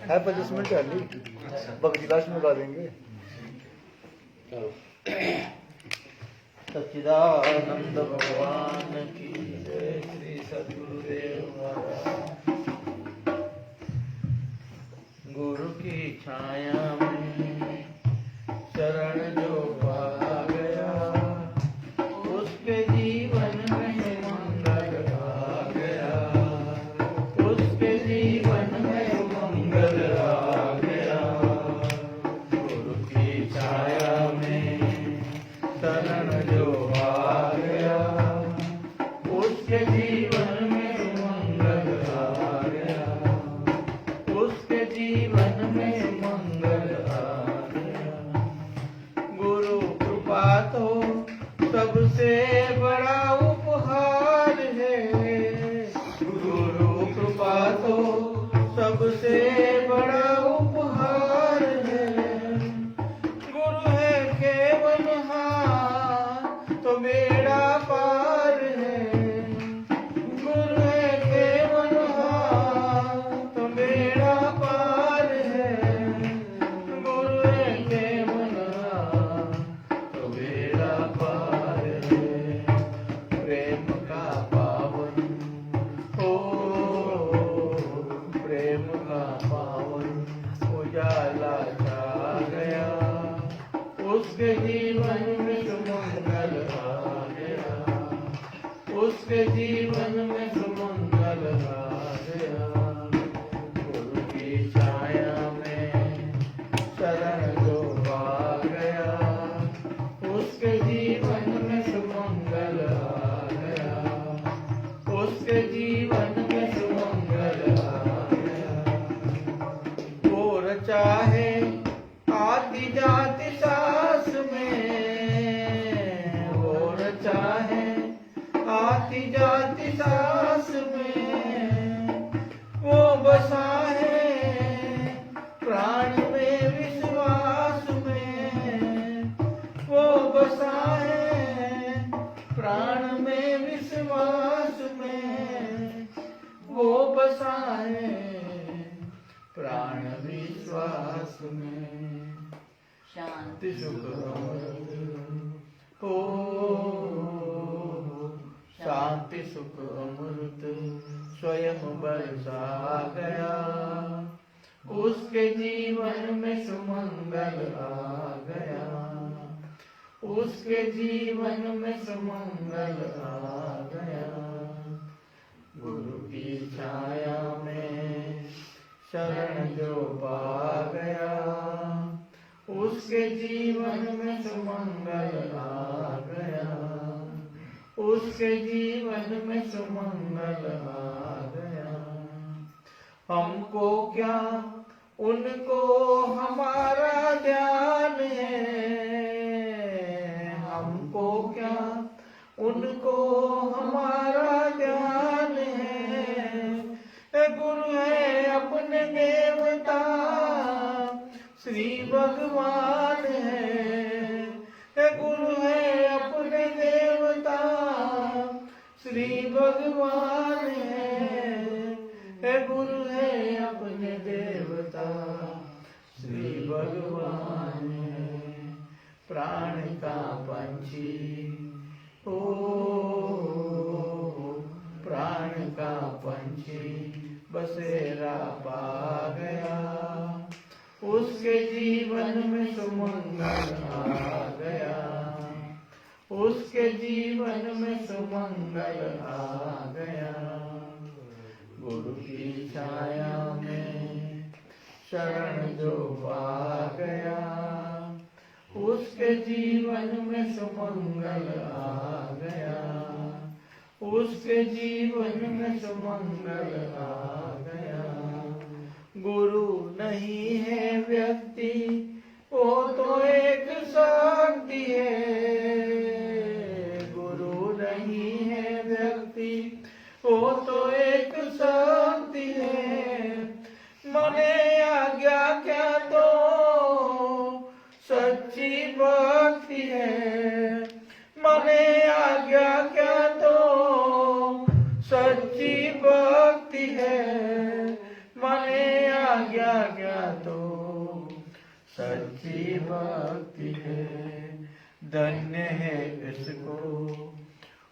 है 25 मिनट वाली भक्ति लास्ट में गा देंगे। सच्चिदानंद भगवान की जय। श्री सद्गुरुदेव महाराज। गुरु की छाया में शरण जो पा गया, उसके जीवन में मंगल आ गया, उसके जीवन में मंगल आ गया। गुरु की छाया में शरण जो आ गया, उसके जीवन में मंगल आ गया, उसके जीवन में मंगल आ गया। गुरु कृपा तो सबसे बड़ा उपहार है, गुरु कृपा तो सबसे बड़ा उपहार है। गुरु है केवल हाथ तो बेड़ा पार है, गुरु है केवल हाथ तो बेड़ा पार है, गुरु है केवल हाथ तो बेड़ा पार है। प्रेम का पावन हो, प्रेम का पावन उजाला छा गया, उसके जीवन में सुमंगल आ गया, उसके जीवन में सुमंगल आ गया। गुरु की छाया में शरण जो पा गया, उसके जीवन में सुमंगल आ गया, उसके जीवन में सुमंगल आ गया। और चाहे आती जाति सास में, और चाहे आती जाति सास में, वो बसा है प्राण में विश्वास में, वो बसा है प्राण में विश्वास में, वो बसा है प्राण विश्वास में। शांति सुख हो, शांति सुख अमृत स्वयं बरसा गया, उसके जीवन में सुमंगल आ गया, उसके जीवन में सुमंगल आ गया। गुरु की छाया में शरण जो पा गया, उसके जीवन में सुमंगल आ गया, उसके जीवन में सुमंगल आ गया। हमको क्या उनको हमारा ध्यान है, हमको क्या उनको हमारा ध्यान है। गुरु है अपने देवता श्री भगवान है, गुरु है अपने देवता श्री भगवान है, गुरु है अपने देवता श्री भगवान है। प्राण का पंछी ओ प्राण का पंछी बसेरा पा गया, उसके जीवन में सुमंगल आ गया, उसके जीवन में सुमंगल आ गया। गुरु की छाया में शरण जो पा गया, उसके जीवन में सुमंगल आ गया, उसके जीवन में सुमंगल आ गया। गुरु नहीं है व्यक्ति, वो तो एक शक्ति है। गुरु नहीं है व्यक्ति, वो तो एक शक्ति है। मने आज्ञा क्या तो सच्ची भक्ति है। मने आज्ञा क्या तो सच्ची भक्ति है। मने आज्ञा क्या तो सच्ची भक्ति है। धन्य है इसको,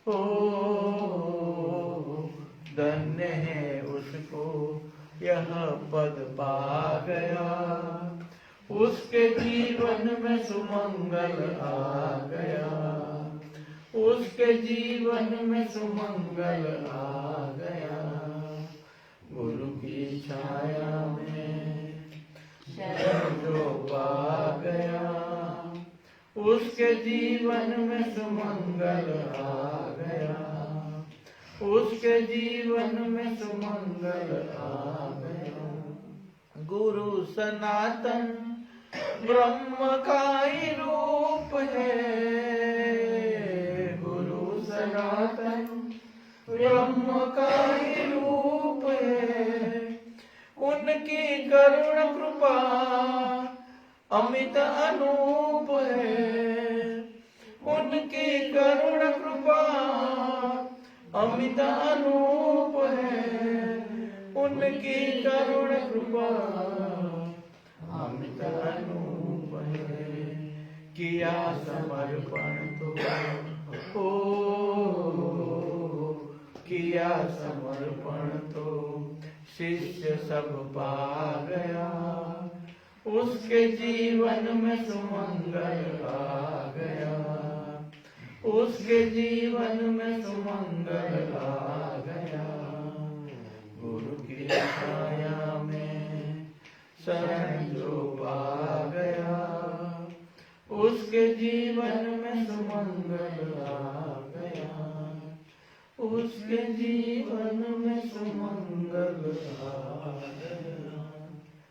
ओ धन्य है उसको, यह पद पा गया, उसके जीवन में सुमंगल आ गया, उसके जीवन में सुमंगल आ गया। गुरु की छाया में शरण जो पा गया, उसके जीवन में सुमंगल आ गया, उसके जीवन में सुमंगल आ गया। गुरु सनातन ब्रह्म का ही रूप है। गुरु सनातन ब्रह्म का ही रूप है। उनकी करुण कृपा अमित अनूप है। उनकी करुण कृपा अमित अनूप है। उनकी करुण कृपा अमित अनूप है। किया समर्पण तो किया समर्पण तो शिष्य सब पा गया, उसके जीवन में सुमंगल आ गया, उसके जीवन में सुमंगल आ गया। गुरु की छाया में शरण जो पा गया, उसके जीवन में सुमंगल आ गया, उसके जीवन में सुमंगल आ गया।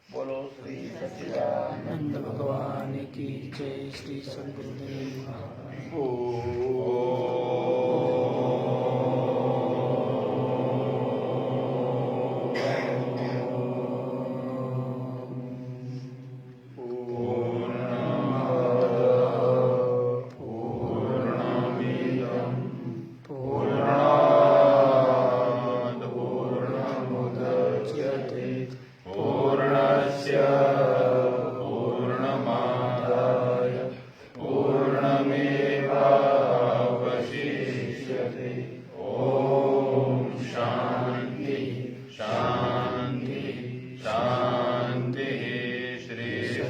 बोलो श्री सच्चिदानंद भगवान की जय। श्री सद्गुरुदेव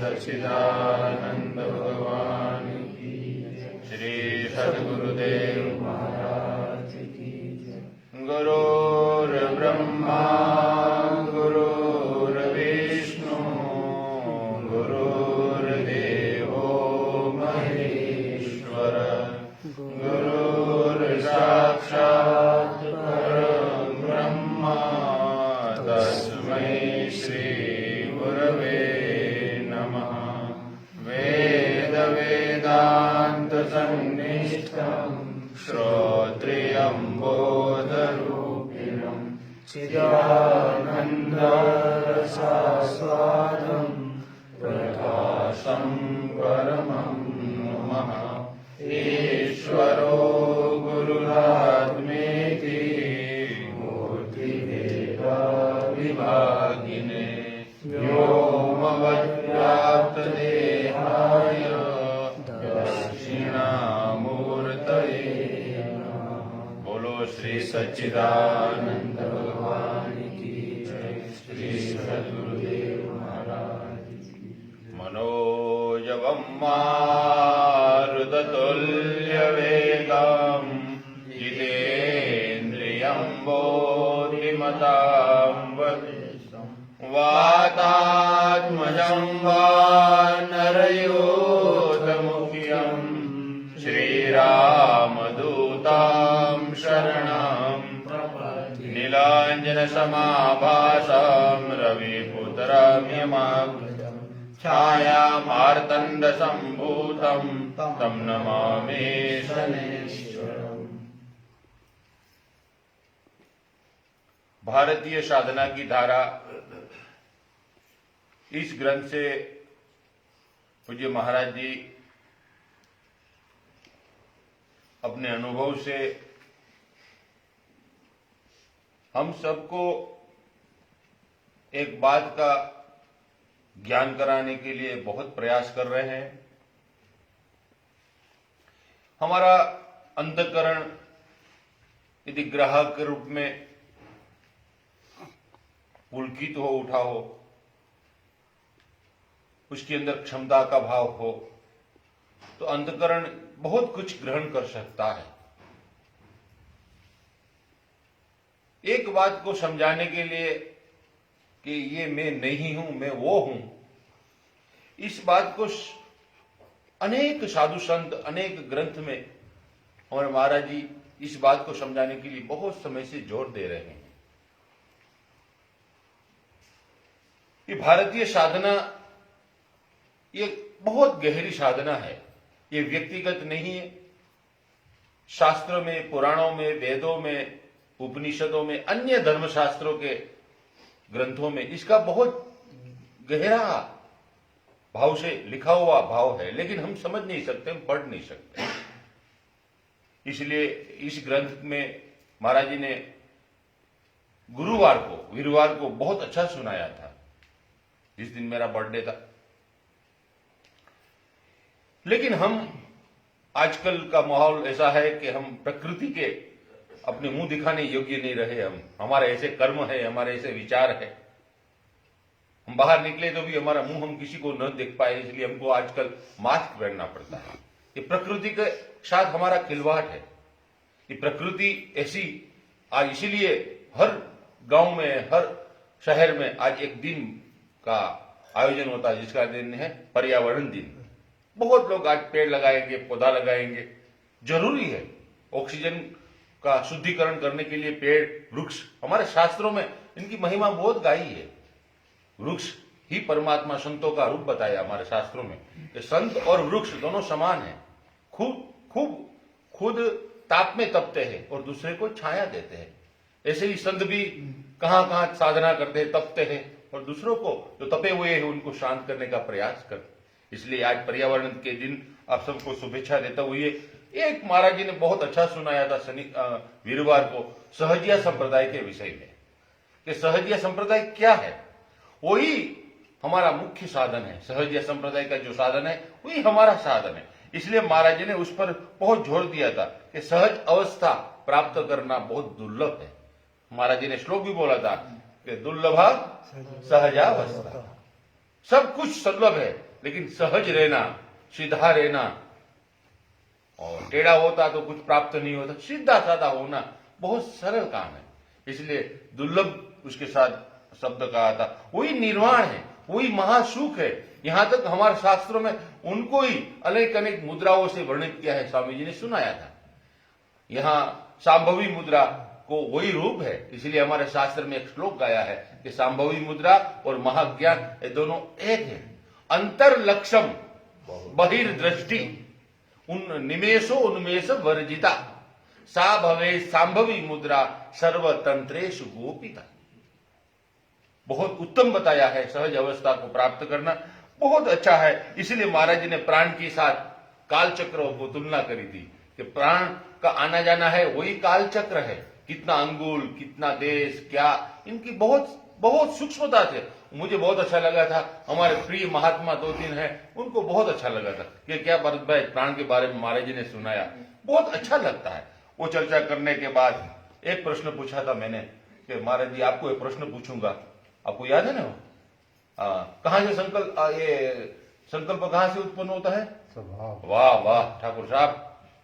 सच्चिदानंद भगवान की, श्री सद्गुरुदेव महाराज की जय। गुरुर्ब्रह्मा गुरुर्विष्णु गुरुर्देवो महेश्वर, गुरुर्साक्षात् परब्रह्म तस्मै श्री गुरवे नमः। वेद वेदांत सन्निष्ठं श्रोत्रियं बोधरूपिणं चिदानन्द रसास्वादं प्रकाशं परमं नमः। ईश्वरो गुरुरात्मेति मूर्तिभेदा विभागिने, व्योमवद्व्याप्तदेहाय दक्षिणामूर्तये श्री सच्चिदानंद भगवान की जय। श्री सद्गुरुदेव महाराज की। मनोजवं मारुततुल्यवेगं जितेन्द्रियं बोधिमतां वरिष्ठं वातात्मजं वानरयोधमुख्यं श्रीरामदूतां शरणं प्रपद्ये। नीलाञ्जनसमाभासं रविपुत्रमिमाग्रजं छायामार्तण्डसम्भूतं तं नमामि शनैश्वरम्। भारतीय साधना की धारा इस ग्रंथ से पूज्य महाराज जी अपने अनुभव से हम सबको एक बात का ज्ञान कराने के लिए बहुत प्रयास कर रहे हैं। हमारा अंतःकरण यदि ग्राहक के रूप में पुलकित हो उठा हो, उसके अंदर क्षमता का भाव हो, तो अंतःकरण बहुत कुछ ग्रहण कर सकता है। एक बात को समझाने के लिए कि ये मैं नहीं हूं, मैं वो हूं, इस बात को अनेक साधु संत अनेक ग्रंथ में हमारे महाराज जी इस बात को समझाने के लिए बहुत समय से जोर दे रहे हैं कि भारतीय साधना ये बहुत गहरी साधना है। ये व्यक्तिगत नहीं है। शास्त्रों में, पुराणों में, वेदों में, उपनिषदों में, अन्य धर्मशास्त्रों के ग्रंथों में इसका बहुत गहरा भाव से लिखा हुआ भाव है, लेकिन हम समझ नहीं सकते, हम पढ़ नहीं सकते। इसलिए इस ग्रंथ में महाराज जी ने वीरवार को बहुत अच्छा सुनाया था, जिस दिन मेरा बर्थडे था। लेकिन हम आजकल का माहौल ऐसा है कि हम प्रकृति के अपने मुंह दिखाने योग्य नहीं रहे। हमारे ऐसे कर्म है, हमारे ऐसे विचार है, हम बाहर निकले तो भी हमारा मुंह हम किसी को न देख पाए, इसलिए हमको आजकल मास्क पहनना पड़ता है। ये प्रकृति के साथ हमारा खिलवाड़ है। ये प्रकृति ऐसी आज इसीलिए हर गांव में, हर शहर में आज एक दिन का आयोजन होता है जिसका दिन है पर्यावरण दिन। बहुत लोग आज पेड़ लगाएंगे, पौधा लगाएंगे, जरूरी है। ऑक्सीजन का शुद्धिकरण करने के लिए पेड़, वृक्ष, हमारे शास्त्रों में इनकी महिमा बहुत गाई है। वृक्ष ही परमात्मा, संतों का रूप बताया हमारे शास्त्रों में कि संत और वृक्ष दोनों समान हैं। खुद ताप में तपते हैं और दूसरे को छाया देते हैं। ऐसे ही संत भी कहां कहां साधना करते हैं, तपते हैं और दूसरों को जो तपे हुए हैं उनको शांत करने का प्रयास करते। इसलिए आज पर्यावरण के दिन आप सबको शुभेच्छा देता हुए एक महाराज जी ने बहुत अच्छा सुनाया था वीरवार को सहजिया संप्रदाय के विषय में कि सहजिया संप्रदाय क्या है। वही हमारा मुख्य साधन है। सहजिया संप्रदाय का जो साधन है वही हमारा साधन है। इसलिए महाराज जी ने उस पर बहुत जोर दिया था कि सहज अवस्था प्राप्त करना बहुत दुर्लभ है। महाराज जी ने श्लोक भी बोला था कि दुर्लभा सहजावस्था। सब कुछ सुलभ है, लेकिन सहज रहना, सीधा रहना, और टेढ़ा होता तो कुछ प्राप्त नहीं होता। सीधा साधा होना बहुत सरल काम है, इसलिए दुर्लभ उसके साथ शब्द कहा था। वही निर्वाण है, वही महासुख है। यहां तक हमारे शास्त्रों में उनको ही अनेक अनेक मुद्राओं से वर्णित किया है। स्वामी जी ने सुनाया था। यहां सांभवी मुद्रा को वही रूप है, इसलिए हमारे शास्त्र में एक श्लोक गाया है कि सांभवी मुद्रा और महाज्ञान ये दोनों एक है। अंतर्लक्षम बहिर्दृष्टि उन निमेषो उन्मेष वर्जिता सा भवे सांभवी मुद्रा सर्वतंत्रेषु गोपिता। बहुत उत्तम बताया है। सहज अवस्था को प्राप्त करना बहुत अच्छा है। इसलिए महाराज जी ने प्राण के साथ काल चक्रों को तुलना करी थी कि प्राण का आना जाना है वही काल चक्र है। कितना अंगुल, कितना देश, क्या, इनकी बहुत बहुत सूक्ष्मता से मुझे बहुत अच्छा लगा था। हमारे प्रिय महात्मा 2-3 हैं, उनको बहुत अच्छा लगा था कि क्या भरत भाई प्राण के बारे में महाराज जी ने सुनाया। बहुत अच्छा लगता है। वो चर्चा करने के बाद एक प्रश्न पूछा था मैंने कि महाराज जी आपको एक प्रश्न पूछूंगा, आपको याद है ना? कहां से संकल्प कहां से उत्पन्न होता है? स्वभाव। वाह वाह ठाकुर साहब,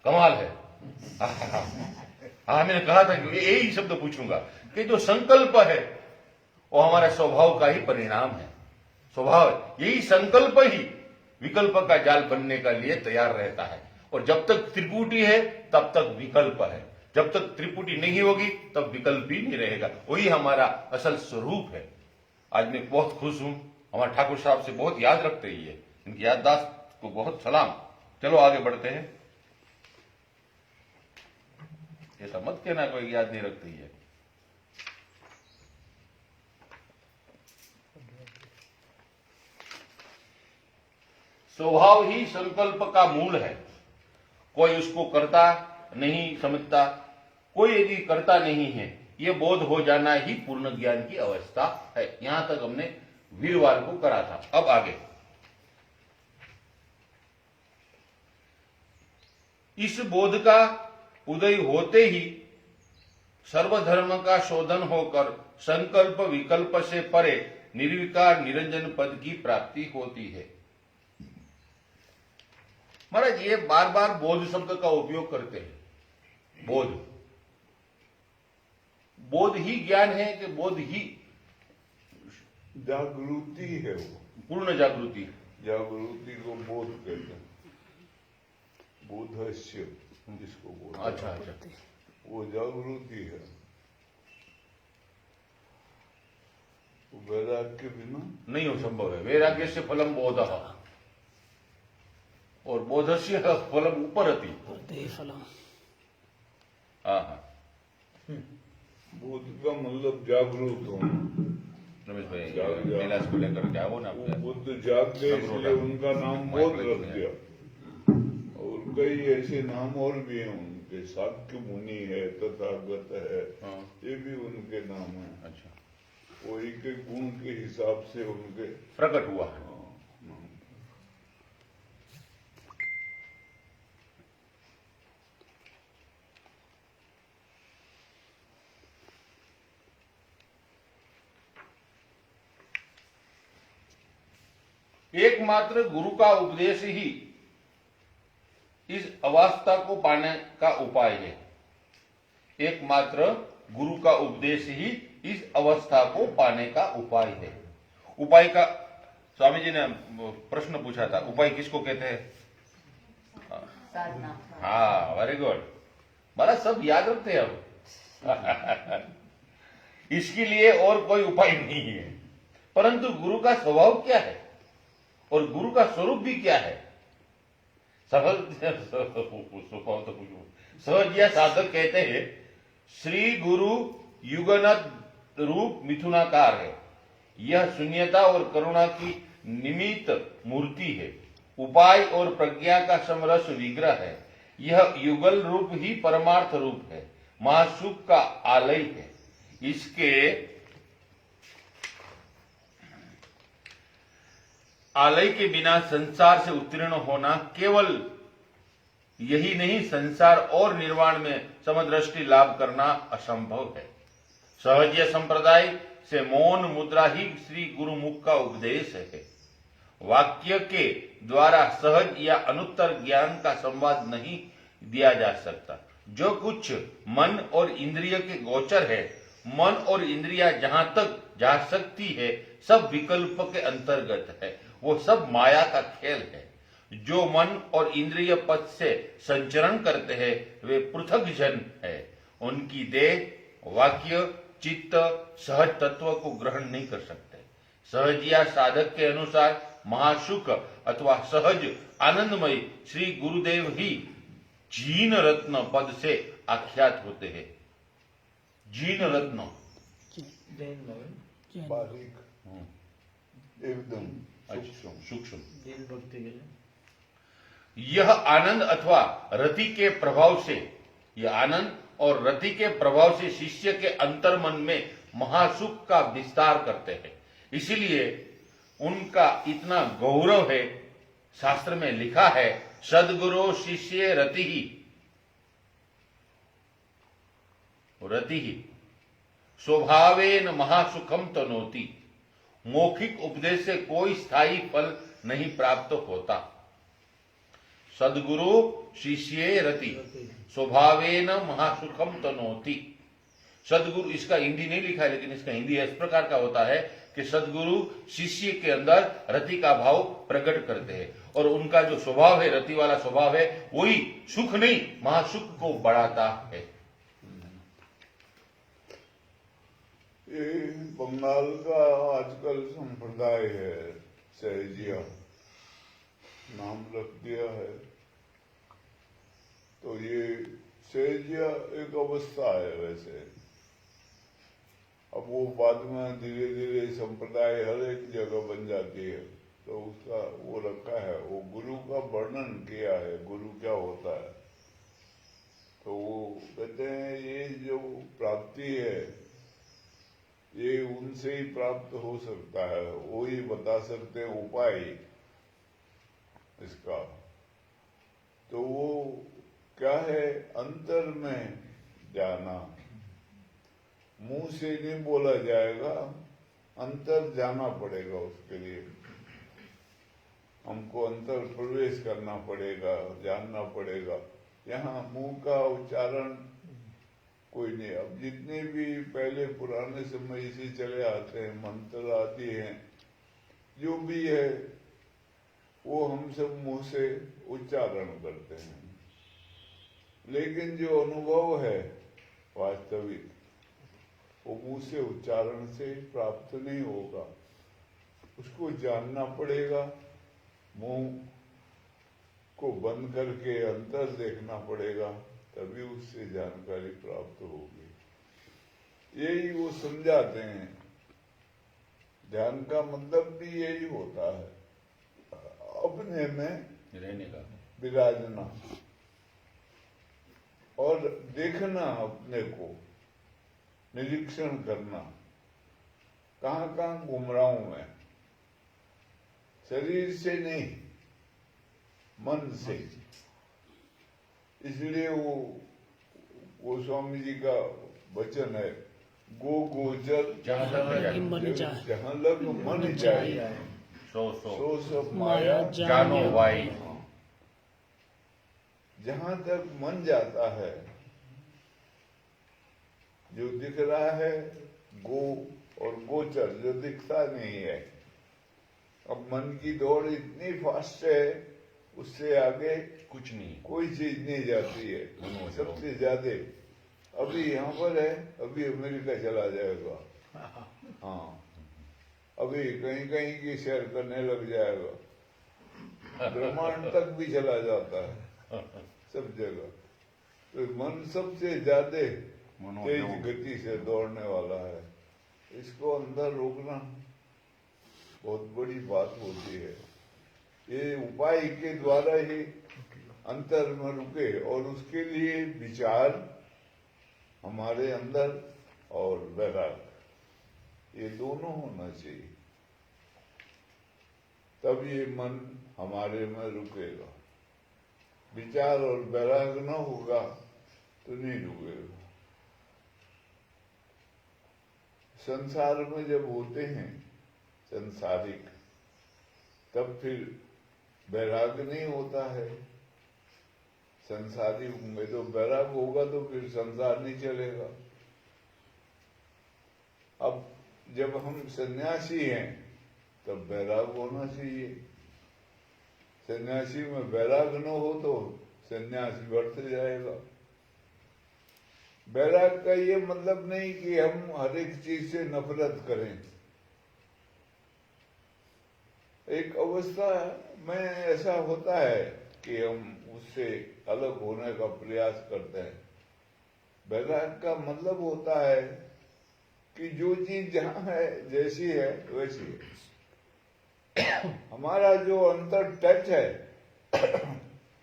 कमाल है। हाँ, मैंने कहा था कि यही शब्द पूछूंगा कि जो संकल्प है वो हमारे स्वभाव का ही परिणाम है। स्वभाव, यही संकल्प ही विकल्प का जाल बनने का लिए तैयार रहता है। और जब तक त्रिपुटी है तब तक विकल्प है, जब तक त्रिपुटी नहीं होगी तब विकल्प ही नहीं रहेगा। वही हमारा असल स्वरूप है। आज मैं बहुत खुश हूं, हमारे ठाकुर साहब से बहुत याद रखते ही है, इनकी याददाश्त को बहुत सलाम। चलो आगे बढ़ते हैं। ऐसा मत कहना कोई याद नहीं रखती है। स्वभाव ही संकल्प का मूल है। कोई उसको करता नहीं समझता, कोई यदि करता नहीं है, ये बोध हो जाना ही पूर्ण ज्ञान की अवस्था है। यहां तक हमने वीरवार को करा था। अब आगे, इस बोध का उदय होते ही सर्वधर्म का शोधन होकर संकल्प विकल्प से परे निर्विकार निरंजन पद की प्राप्ति होती है। महाराज ये बार बार बोध शब्द का उपयोग करते हैं। बोध ही ज्ञान है कि बोध ही जागृति है? वो पूर्ण जागृति। जागृति को बोध कहते हैं। बोधस्य जिसको बोलते हैं, अच्छा, वो जागृति है। वो वैराग्य के बिना नहीं हो संभव है। वैराग्य से फलम बोध और बोधस्य फलम उपरति। बोध का मतलब जागरूक होना। रमेश भाई कैलाश को लेकर क्या हो ना, वो बुद्ध जाग गए इसलिए उनका नाम बोध रख दिया। और कई ऐसे नाम और भी हैं उनके, शाक्य मुनि है, तथागत है, ये भी उनके नाम है। अच्छा, वो एक एक गुण के हिसाब से उनके प्रकट हुआ है। एकमात्र गुरु का उपदेश ही इस अवस्था को पाने का उपाय है। एकमात्र गुरु का उपदेश ही इस अवस्था को पाने का उपाय है। उपाय का स्वामी जी ने प्रश्न पूछा था, उपाय किसको कहते हैं? हाँ, वेरी गुड। बड़ा सब याद रखते हैं अब। इसके लिए और कोई उपाय नहीं है। परंतु गुरु का स्वभाव क्या है और गुरु का स्वरूप भी क्या है? सहज या साधक कहते हैं श्री गुरु युगनद रूप मिथुनाकार है। यह शून्यता और करुणा की निमित्त मूर्ति है। उपाय और प्रज्ञा का समरस विग्रह है। यह युगल रूप ही परमार्थ रूप है, महासुख का आलय है। इसके आलय के बिना संसार से उत्तीर्ण होना केवल यही नहीं, संसार और निर्वाण में समदृष्टि लाभ करना असंभव है। सहज संप्रदाय से मौन मुद्रा ही श्री गुरुमुख का उपदेश है। वाक्य के द्वारा सहज या अनुत्तर ज्ञान का संवाद नहीं दिया जा सकता। जो कुछ मन और इंद्रिय के गोचर है, मन और इंद्रिया जहां तक जा सकती है, सब विकल्प के अंतर्गत है। वो सब माया का खेल है। जो मन और इंद्रिय पथ से संचरण करते हैं वे पृथक जन है। उनकी देह, वाक्य, चित्त सहज तत्व को ग्रहण नहीं कर सकते। सहज या साधक के अनुसार महासुख अथवा सहज आनंदमय श्री गुरुदेव ही जीन रत्न पद से आख्यात होते हैं। जीन रत्न बारीक, एकदम सूक्ष्म। भक्ति के लिए यह आनंद अथवा रति के प्रभाव से, यह आनंद और रति के प्रभाव से शिष्य के अंतर्मन में महासुख का विस्तार करते हैं। इसीलिए उनका इतना गौरव है। शास्त्र में लिखा है सदगुरु शिष्य रति ही। रति स्वभावेन महासुखम तनोति। मौखिक उपदेश से कोई स्थायी फल नहीं प्राप्त होता। सद्गुरु शिष्ये रति स्वभावेन महासुखम तनोति। सद्गुरु, इसका हिंदी नहीं लिखा है लेकिन इसका हिंदी इस प्रकार का होता है कि सद्गुरु शिष्य के अंदर रति का भाव प्रकट करते हैं और उनका जो स्वभाव है, रति वाला स्वभाव है, वही सुख नहीं महासुख को बढ़ाता है। ये बंगाल का आजकल संप्रदाय है, सहजिया नाम रख दिया है। तो ये सहजिया एक अवस्था है वैसे। अब वो बाद में धीरे धीरे संप्रदाय हर एक जगह बन जाती है, तो उसका वो रखा है, वो गुरु का वर्णन किया है, गुरु क्या होता है। तो वो कहते हैं ये जो प्राप्ति है ये उनसे ही प्राप्त हो सकता है, वो ही बता सकते हैं उपाय इसका। तो वो क्या है, अंतर में जाना, मुंह से नहीं बोला जाएगा, अंतर जाना पड़ेगा। उसके लिए हमको अंतर प्रवेश करना पड़ेगा, जानना पड़ेगा। यहाँ मुंह का उच्चारण कोई नहीं। अब जितने भी पहले पुराने समय से चले आते हैं, मंत्र आदि हैं, जो भी है वो हम सब मुंह से उच्चारण करते हैं, लेकिन जो अनुभव है वास्तविक वो मुंह से उच्चारण से प्राप्त नहीं होगा। उसको जानना पड़ेगा, मुंह को बंद करके अंतर देखना पड़ेगा, तभी उससे जानकारी प्राप्त होगी। यही वो समझाते हैं। ध्यान का मतलब भी यही होता है, अपने में रहने का, विराजना और देखना, अपने को निरीक्षण करना, कहाँ कहाँ घूम रहा हूं मैं, शरीर से नहीं मन से। इसलिए वो गोस्वामी जी का वचन है, गो गोचर जहाँ लग मन जाए सो सो सब माया जानो वाई। जहां तक मन जाता है, जो दिख रहा है गो और गोचर जो दिखता नहीं है। अब मन की दौड़ इतनी फास्ट है, उससे आगे कुछ नहीं, कोई चीज नहीं जाती है। सबसे ज्यादा अभी यहाँ पर है, अभी अमेरिका चला जाएगा, हाँ अभी कहीं कहीं की सैर करने लग जाएगा, ब्रह्मांड तक भी चला जाता है, सब जगह। तो मन सबसे ज्यादा तेज गति से दौड़ने वाला है। इसको अंदर रोकना बहुत बड़ी बात होती है। ये उपाय के द्वारा ही अंतर में रुके, और उसके लिए विचार हमारे अंदर और वैराग, ये दोनों होना चाहिए, तब ये मन हमारे में रुकेगा। विचार और वैराग न होगा तो नहीं रुकेगा। संसार में जब होते हैं संसारिक, तब फिर वैराग नहीं होता है। संसारी में तो वैराग होगा तो फिर संसार नहीं चलेगा। अब जब हम सन्यासी हैं तब वैराग होना चाहिए। सन्यासी में वैराग न हो तो सन्यासी व्यर्थ जाएगा। वैराग का ये मतलब नहीं कि हम हर एक चीज से नफरत करें। एक अवस्था में ऐसा होता है कि हम उससे अलग होने का प्रयास करते हैं। वैराग का मतलब होता है कि जो चीज जहां है जैसी है वैसी है। हमारा जो अंतर टच है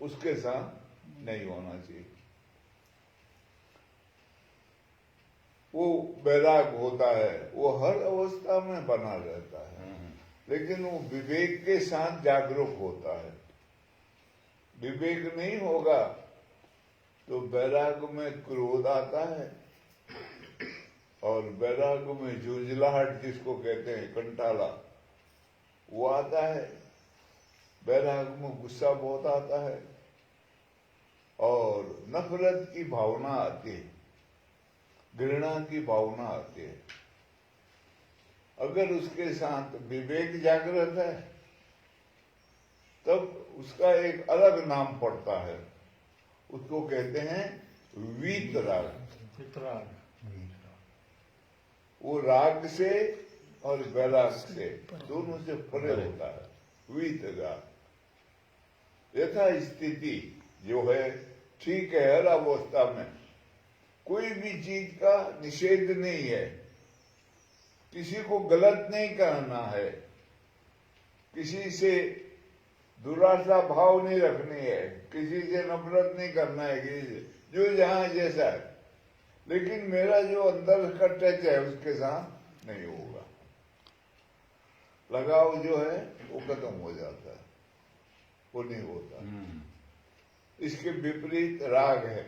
उसके साथ नहीं होना चाहिए। वो वैराग होता है, वो हर अवस्था में बना रहता है, लेकिन वो विवेक के साथ जागरूक होता है। विवेक नहीं होगा तो वैराग में क्रोध आता है, और बैराग में झुंझलाहट जिसको कहते हैं, कंटाला, वो आता है। बैराग में गुस्सा बहुत आता है और नफरत की भावना आती है, घृणा की भावना आती है। अगर उसके साथ विवेक जागृत है तब उसका एक अलग नाम पड़ता है, उसको कहते हैं वीतराग। वो राग से और वैराग से दोनों से परे होता है वीतराग। यथा स्थिति जो है ठीक है, हर अवस्था में कोई भी चीज का निषेध नहीं है, किसी को गलत नहीं करना है, किसी से दुराशा भाव नहीं रखनी है, किसी से नफरत नहीं करना है, किसी जो जहां जैसा है, लेकिन मेरा जो अंदर का टच है उसके साथ नहीं होगा। लगाव जो है वो खत्म हो जाता है, वो नहीं होता। इसके विपरीत राग है।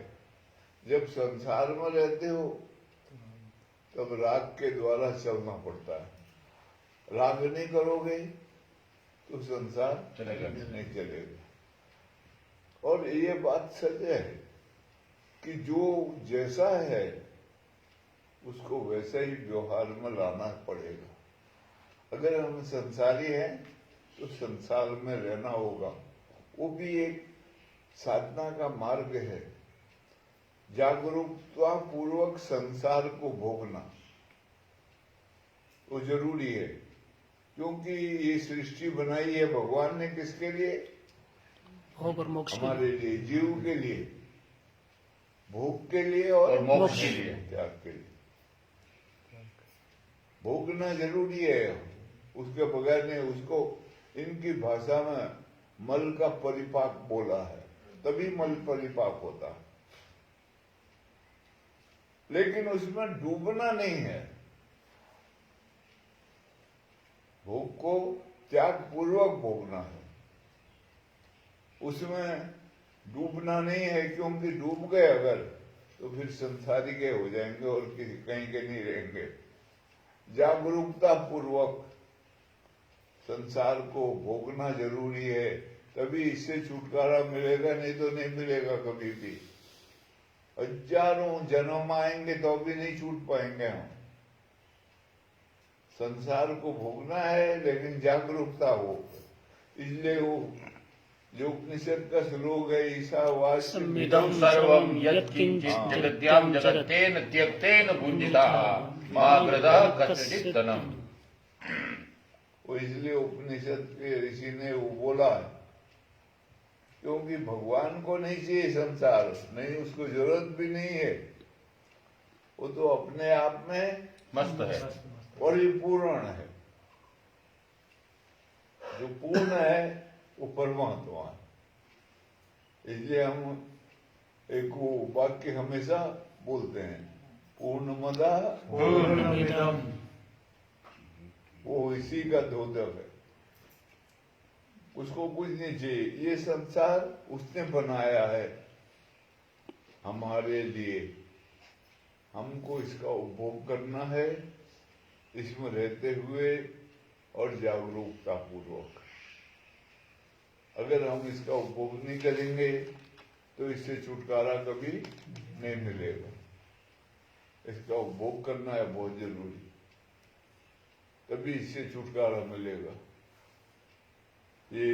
जब संसार में रहते हो तब राग के द्वारा चलना पड़ता है। राग नहीं करोगे तो संसार चलेगा नहीं चलेगा। और ये बात सच है कि जो जैसा है उसको वैसा ही व्यवहार में लाना पड़ेगा। अगर हम संसारी हैं तो संसार में रहना होगा। वो भी एक साधना का मार्ग है, जागरूकता पूर्वक संसार को भोगना वो जरूरी है। क्योंकि ये सृष्टि बनाई है भगवान ने किसके लिए? भोग और मोक्ष के लिए। हमारे लिए, जीव के लिए, भोग के लिए और मोक्ष के लिए, त्याग के लिए। भोगना जरूरी है, उसके बगैर नहीं। उसको इनकी भाषा में मल का परिपाक बोला है, तभी मल परिपाक होता है। लेकिन उसमें डूबना नहीं है। भोग को त्याग पूर्वक भोगना है, उसमें डूबना नहीं है। क्योंकि डूब गए अगर तो फिर संसारी के हो जाएंगे और किसी कहीं के नहीं रहेंगे। जागरूकता पूर्वक संसार को भोगना जरूरी है, तभी इससे छुटकारा मिलेगा, नहीं तो नहीं मिलेगा कभी भी। हजारों जन्म आएंगे तो भी नहीं छूट पाएंगे हम। संसार को भोगना है लेकिन जागरूकता हो। इसलिए वो जो उपनिषद का श्लोक है, ईशावास्य इदं सर्वं यत्किंचित् जगत्यां जगत्तेन त्यक्तेन भुञ्जितः मा गृधः कश्चित् धनम्। वो इसलिए उपनिषद के ऋषि ने वो बोला है क्योंकि भगवान को नहीं चाहिए संसार, नहीं, उसको जरूरत भी नहीं है। वो तो अपने आप में मस्त है, परिपूर्ण है। जो पूर्ण है वो परमात्मा है। इसलिए हम एक वो वाक्य हमेशा बोलते हैं, पूर्णमदा पूर्णमिदम्। वो इसी का द्योतक है। उसको कुछ नहीं चाहिए। ये संसार उसने बनाया है हमारे लिए, हमको इसका उपभोग करना है, इसमें रहते हुए और जागरूकता पूर्वक। अगर हम इसका उपभोग नहीं करेंगे तो इससे छुटकारा कभी नहीं मिलेगा। इसका उपभोग करना है बहुत जरूरी, तभी इससे छुटकारा मिलेगा। ये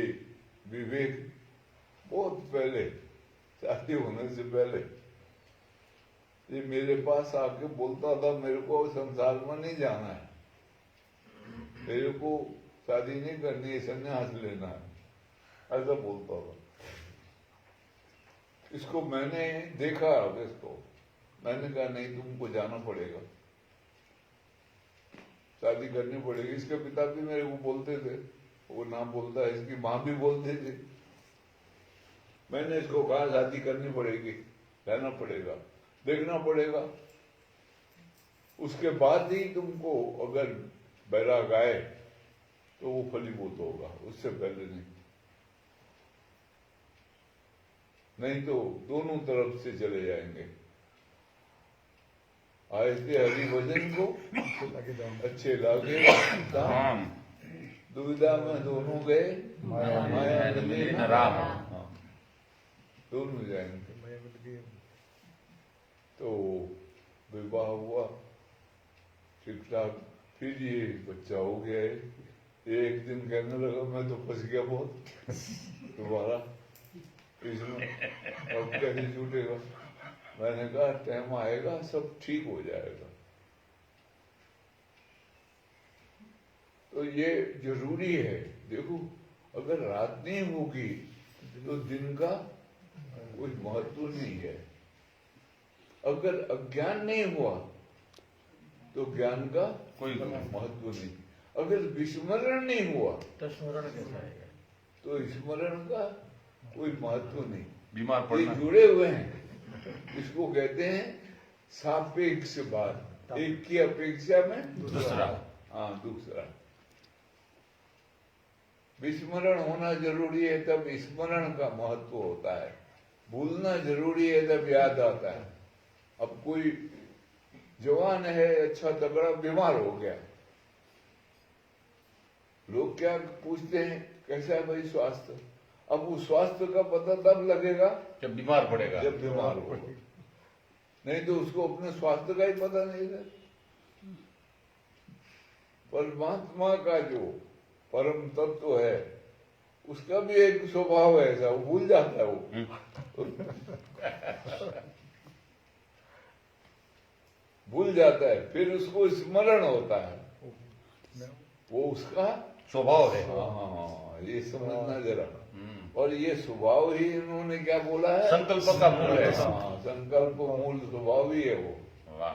विवेक बहुत पहले, शादी होने से पहले, ये मेरे पास आके बोलता था, मेरे को संसार में नहीं जाना है, मेरे को शादी नहीं करनी है, संन्यास लेना है, ऐसा बोलता था। इसको मैंने देखा, इसको मैंने कहा नहीं, तुमको जाना पड़ेगा, शादी करनी पड़ेगी। इसके पिता भी मेरे को बोलते थे, वो ना बोलता है, इसकी माँ भी बोलते थे। मैंने इसको कहा शादी करनी पड़ेगी, रहना पड़ेगा, देखना पड़ेगा, उसके बाद ही तुमको अगर बैराग आए तो वो फलीभूत होगा, उससे पहले नहीं। नहीं तो दोनों तरफ से चले जाएंगे। आए थे हरि भजन को, अच्छे लागे धाम, दुविधा में दोनों गए माया मिली न राम। हाँ, दोनों जाएंगे। तो विवाह हुआ ठीक ठाक, फिर ये बच्चा हो गया है। एक दिन कहने लगा मैं तो फंस गया बहुत दोबारा इसमें, अब कैसे छूटेगा। मैंने कहा टाइम आएगा सब ठीक हो जाएगा। तो ये जरूरी है। देखो अगर रात नहीं होगी तो दिन का कोई महत्व नहीं है, अगर अज्ञान नहीं हुआ तो ज्ञान का कोई महत्व नहीं, अगर विस्मरण नहीं हुआ तो स्मरण कैसा है? तो स्मरण का कोई महत्व नहीं। बीमार ये पड़ना। जुड़े हुए हैं, इसको कहते हैं सापेक्ष बात, एक की अपेक्षा में दूसरा। हाँ दूसरा। विस्मरण होना जरूरी है तब स्मरण का महत्व होता है, भूलना जरूरी है तब याद आता है। अब कोई जवान है अच्छा तगड़ा बीमार हो गया, लोग क्या पूछते हैं कैसा है भाई स्वास्थ्य। अब वो स्वास्थ्य का पता तब लगेगा जब बीमार पड़ेगा। जब बीमार होगा, नहीं तो उसको अपने स्वास्थ्य का ही पता नहीं था। परमात्मा का जो परम तत्व है उसका भी एक स्वभाव है ऐसा, वो भूल जाता है वो भूल जाता है, फिर उसको स्मरण होता है, वो उसका स्वभाव है। हाँ ये समझना जरा। और ये स्वभाव ही इन्होंने क्या बोला है, संकल्प का मूल है। हाँ संकल्प मूल स्वभाव ही है वो। वाह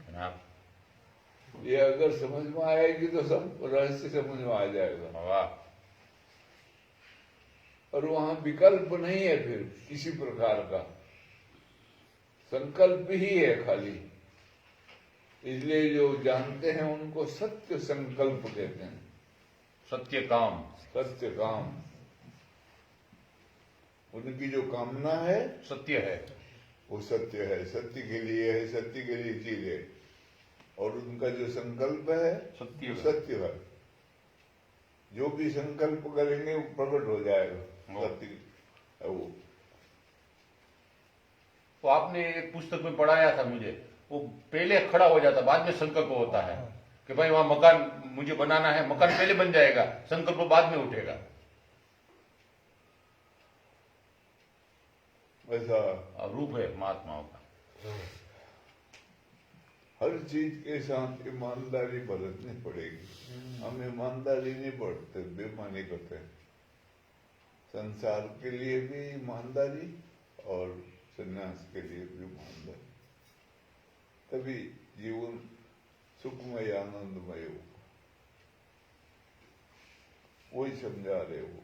जनाब, ये अगर समझ में आएगी तो सब रहस्य समझ में आ जाएगा। वाह। और वहां विकल्प नहीं है फिर किसी प्रकार का, संकल्प ही है खाली। इसलिए जो जानते हैं उनको सत्य संकल्प कहते हैं, सत्य काम। सत्य काम। उनकी जो कामना है सत्य है। वो सत्य है, सत्य के लिए है, सत्य के लिए चीज है। और उनका जो संकल्प है सत्य वो है। सत्य है। जो भी संकल्प करेंगे वो प्रकट हो जाएगा, सत्य है वो। तो आपने एक पुस्तक में पढ़ाया था मुझे, वो पहले खड़ा हो जाता बाद में संकल्प होता है कि भाई वहां मकान मुझे बनाना है, मकान पहले बन जाएगा, संकल्प बाद में उठेगा। ऐसा रूप है महात्माओं का। हर चीज के साथ ईमानदारी बरतनी पड़ेगी। हम ईमानदारी नहीं बरतते, बेईमानी करते हैं। संसार के लिए भी ईमानदारी और संन्यास के लिए भी ईमानदारी, तभी जीवन सुखमय आनंदमय हो। वही समझा रहे हो।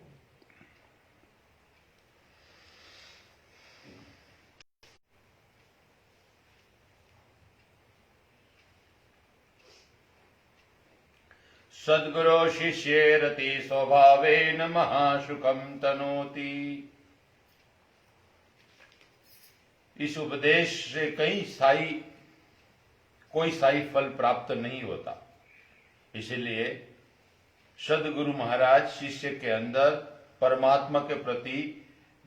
सद्गुरो शिष्ये रति स्वभावेन महासुखम तनोति। इस उपदेश से कोई स्थायी फल प्राप्त नहीं होता। इसलिए सद्गुरु महाराज शिष्य के अंदर परमात्मा के प्रति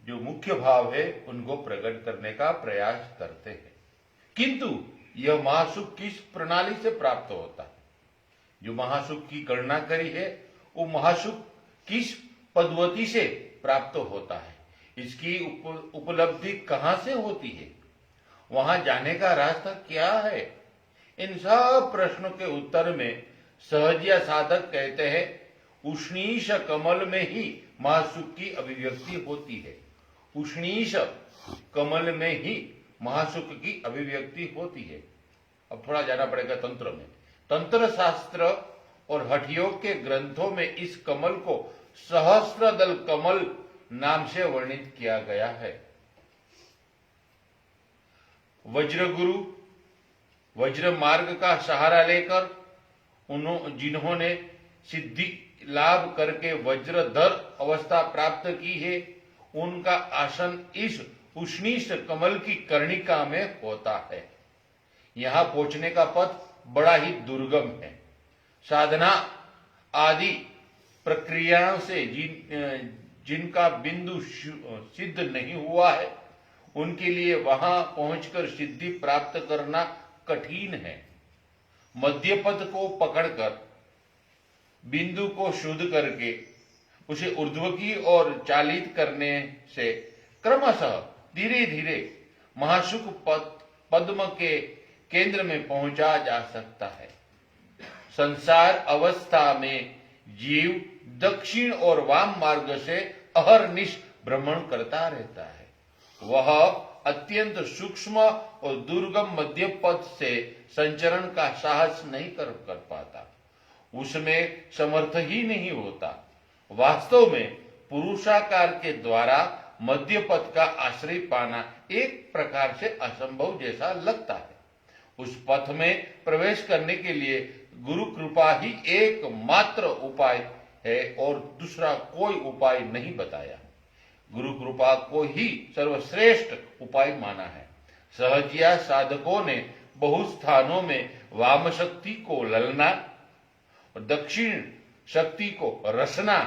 जो मुख्य भाव है उनको प्रकट करने का प्रयास करते हैं। किंतु यह महासुख किस प्रणाली से प्राप्त होता है, जो महासुख की गणना करी है वो महासुख किस पद्धति से प्राप्त होता है, इसकी उपलब्धि कहां से होती है, वहां जाने का रास्ता क्या है, इन सब प्रश्नों के उत्तर में सहजिया साधक कहते हैं उष्णीश कमल में ही महासुख की अभिव्यक्ति होती है। उष्णीश कमल में ही महासुख की अभिव्यक्ति होती है। अब थोड़ा जाना पड़ेगा तंत्र में। तंत्र शास्त्र और हठ योग के ग्रंथों में इस कमल को सहस्त्रदल कमल नाम से वर्णित किया गया है। वज्रगुरु वज्र मार्ग का सहारा लेकर जिन्होंने सिद्धि लाभ करके वज्रधर अवस्था प्राप्त की है, उनका आसन इस उष्णीष कमल की कर्णिका में होता है। यहां पहुंचने का पथ बड़ा ही दुर्गम है। साधना आदि प्रक्रियाओं से जिनका बिंदु सिद्ध नहीं हुआ है, उनके लिए वहां पहुंचकर सिद्धि प्राप्त करना कठिन है। मध्य पद को पकड़कर बिंदु को शुद्ध करके उसे ऊर्ध्वकी और चालित करने से क्रमशः धीरे धीरे महासुख पद्म के केंद्र में पहुंचा जा सकता है। संसार अवस्था में जीव दक्षिण और वाम मार्ग से अहरनिश भ्रमण करता रहता है। वह अत्यंत सूक्ष्म और दुर्गम मध्य पथ से संचरण का साहस नहीं कर पाता, उसमें समर्थ ही नहीं होता। वास्तव में पुरुषाकार के द्वारा मध्य पथ का आश्रय पाना एक प्रकार से असंभव जैसा लगता है। उस पथ में प्रवेश करने के लिए गुरु कृपा ही एकमात्र उपाय है और दूसरा कोई उपाय नहीं बताया। गुरु कृपा को ही सर्वश्रेष्ठ उपाय माना है। सहजिया साधकों ने बहु स्थानों में वाम शक्ति को ललना और दक्षिण शक्ति को रसना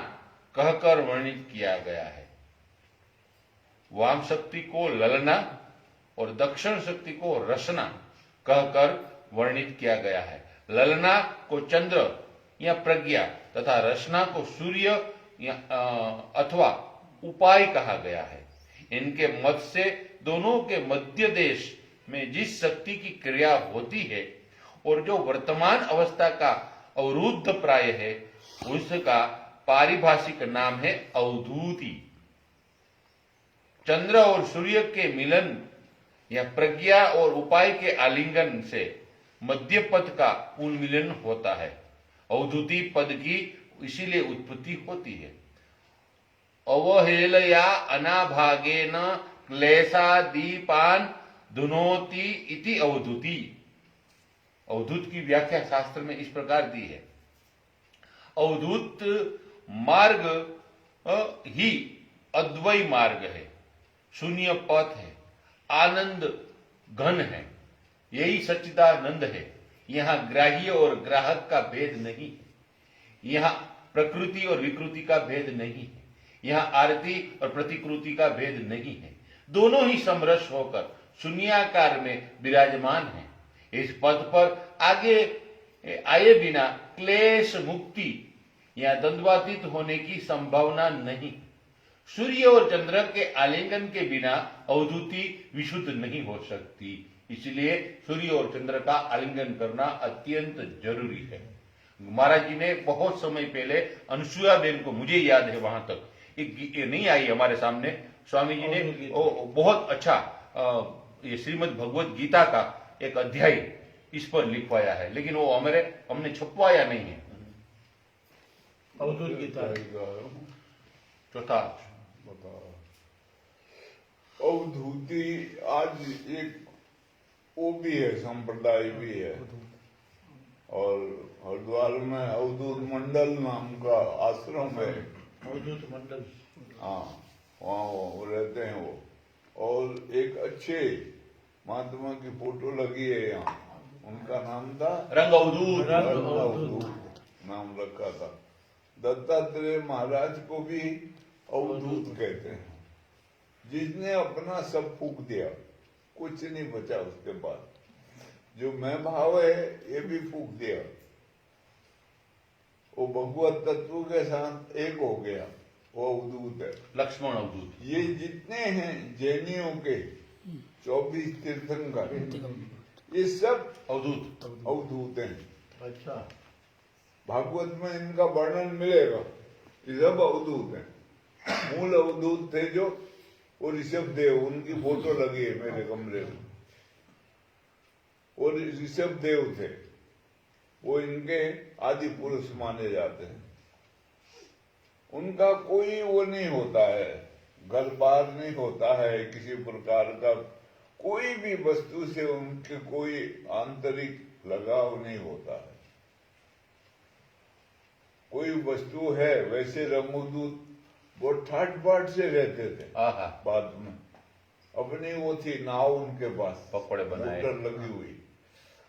कहकर वर्णित किया गया है। वाम शक्ति को ललना और दक्षिण शक्ति को रसना कहकर वर्णित किया गया है। ललना को चंद्र या प्रज्ञा तथा रसना को सूर्य या अथवा उपाय कहा गया है। इनके मत से दोनों के मध्य देश में जिस शक्ति की क्रिया होती है और जो वर्तमान अवस्था का अवरुद्ध प्राय है, उसका पारिभाषिक नाम है अवधूति। चंद्र और सूर्य के मिलन या प्रज्ञा और उपाय के आलिंगन से मध्य पद का उन्मिलन होता है। अवधूति पद की इसीलिए उत्पत्ति होती है। अवहेलया अनाभागेन क्लेशादीपान धुनोति इति अवधूति। अवधूत की व्याख्या शास्त्र में इस प्रकार दी है। अवधूत मार्ग ही अद्वैत मार्ग है, शून्य पथ है, आनंद घन है, यही सच्चिदानंद है। यहां ग्राह्य और ग्राहक का भेद नहीं है। यहां प्रकृति और विकृति का भेद नहीं है। यहां आरती और प्रतिकृति का भेद नहीं है। दोनों ही समरस होकर शून्याकार में विराजमान है। इस पद पर आगे आए बिना क्लेश मुक्ति या द्वंद्वातीत होने की संभावना नहीं। सूर्य और चंद्र के आलिंगन के बिना अवधूति विशुद्ध नहीं हो सकती। इसलिए सूर्य और चंद्र का आलिंगन करना अत्यंत जरूरी है। महाराज जी ने बहुत समय पहले अनुसुया बेन को, मुझे याद है वहां तक, ये नहीं आई हमारे सामने, स्वामी जी ने बहुत अच्छा ये श्रीमद् भगवत गीता का एक अध्याय इस पर लिखवाया है, लेकिन वो हमने छपवाया नहीं है। अवधूत गीता चौथा अवधूति आज एक वो भी है, संप्रदाय भी है। और हरिद्वार में अवधूत मंडल नाम का आश्रम है। अवधूत मंडल, हाँ, वहाँ वो रहते हैं वो। और एक अच्छे महात्मा की फोटो लगी है यहाँ, उनका नाम था रंग अवधूत। अवधूत नाम रखा था। दत्तात्रेय महाराज को भी अवधूत कहते हैं। जिसने अपना सब फूक दिया, कुछ नहीं बचा उसके बाद। जो मैं भाव है ये भी फूक दिया, वो भगवत तत्व के साथ एक हो गया, वो अवधूत है। लक्ष्मण अवधूत। ये जितने हैं जैनियों के 24 तीर्थंकर, ये सब अवधूत हैं। अच्छा, भागवत में इनका वर्णन मिलेगा। ये सब अवधूत हैं। मूल अवधूत थे जो और ऋषभ देव, उनकी फोटो लगी है मेरे कमरे में। और ऋषभ देव थे, वो इनके आदि पुरुष माने जाते हैं। उनका कोई वो नहीं होता है, घर बार नहीं होता है किसी प्रकार का। कोई भी वस्तु से उनके कोई आंतरिक लगाव नहीं होता है। कोई वस्तु है, वैसे रंगदूत वो ठाट बाट से रहते थे बाद में। अपनी वो थी नाव उनके पास, पकौड़े बनाए। मोटर लगी हुई,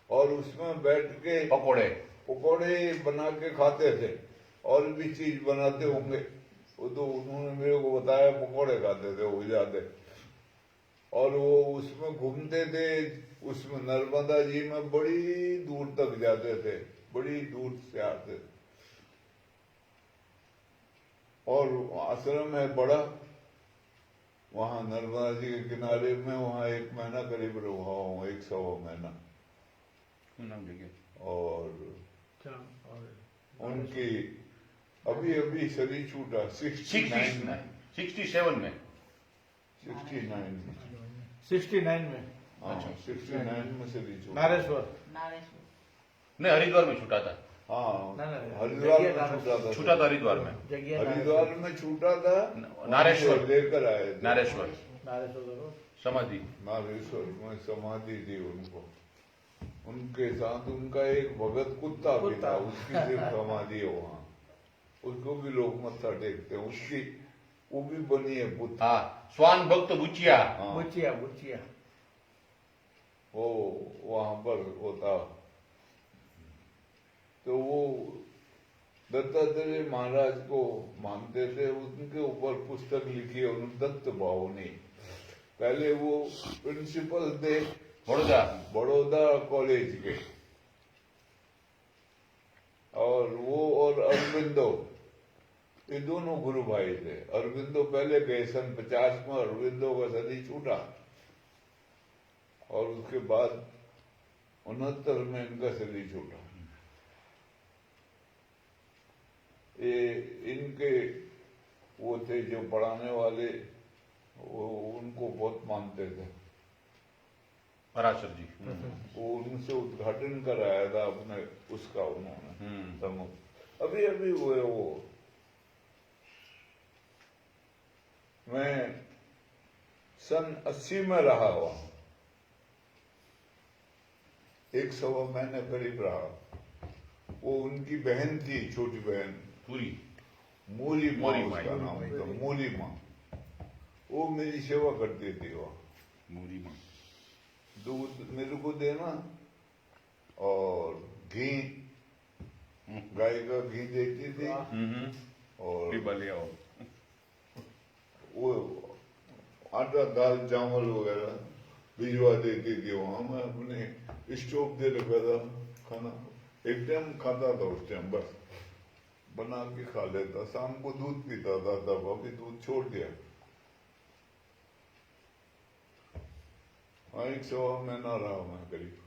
और उसमें बैठ के पकौड़े बना के खाते थे। और भी चीज बनाते होंगे, वो तो उन्होंने मेरे को बताया, पकौड़े खाते थे वो ज्यादा। और वो उसमें घूमते थे, उसमें नर्मदा जी में बड़ी दूर तक जाते थे, बड़ी दूर से आते थे। और आश्रम है बड़ा, वहां नर्मदा जी के किनारे में, वहां 1 महीना करीब रहा हूँ, 1 सवा महीना। और उनकी अभी अभी शरीर छूटा 69 में, 67 में, 69 में, हाँ 69 में शरीर छूटा। नारेश्वर नहीं हरिद्वार में छूटा था। हाँ ना, ना, हरिद्वार में छूटा था, हरिद्वार में, हरिद्वार में छूटा था। नारेश्वर लेकर आए थे, नारेश्वर समाधि, नारेश्वर में समाधि थी उनको। उनके साथ उनका एक भगत कुत्ता भी था, उसकी सिर्फ समाधि है वहाँ। उसको भी लोग मत्था टेकते हैं, उसकी वो भी बनी है बुद्ध। हाँ स्वान भक्त बुचिया, बुचिया वो वहां पर होता। तो वो दत्तात्रेय महाराज को मानते थे, उनके ऊपर पुस्तक लिखी है उन्होंने, दत्त भावनी। पहले वो प्रिंसिपल थे बड़ौदा कॉलेज के, और वो और अरविंदो, ये दोनों गुरु भाई थे। अरविंदो पहले गए सन 50 में, अरविंदो का शरीर छूटा, और उसके बाद 69 में इनका शरीर छूटा। ये इनके वो थे जो पढ़ाने वाले, वो उनको बहुत मानते थे, पराशर जी। वो उनसे उद्घाटन कराया था अपने उसका उन्होंने समूह। अभी अभी हुए वो। मैं सन 80 में रहा वहां, 1 सवा महीने करीब रहा। वो उनकी बहन थी, छोटी बहन, मूली माँ उसका नाम था, मूली माँ। वो मेरी सेवा करती थी वहां। मूली माँ दूध मेरे को देना, और घी, गाय का घी देती थी, और वो आटा दाल चावल वगैरह भिजवा देती थी वहां। मैं अपने स्टोव दे रखा था, खाना एक टाइम खाता था उस टाइम, बस बना के खा लेता। शाम को दूध पीता था, तब अभी दूध छोड़ दिया। हाँ 1 सवा महीना रहा मैं करीब।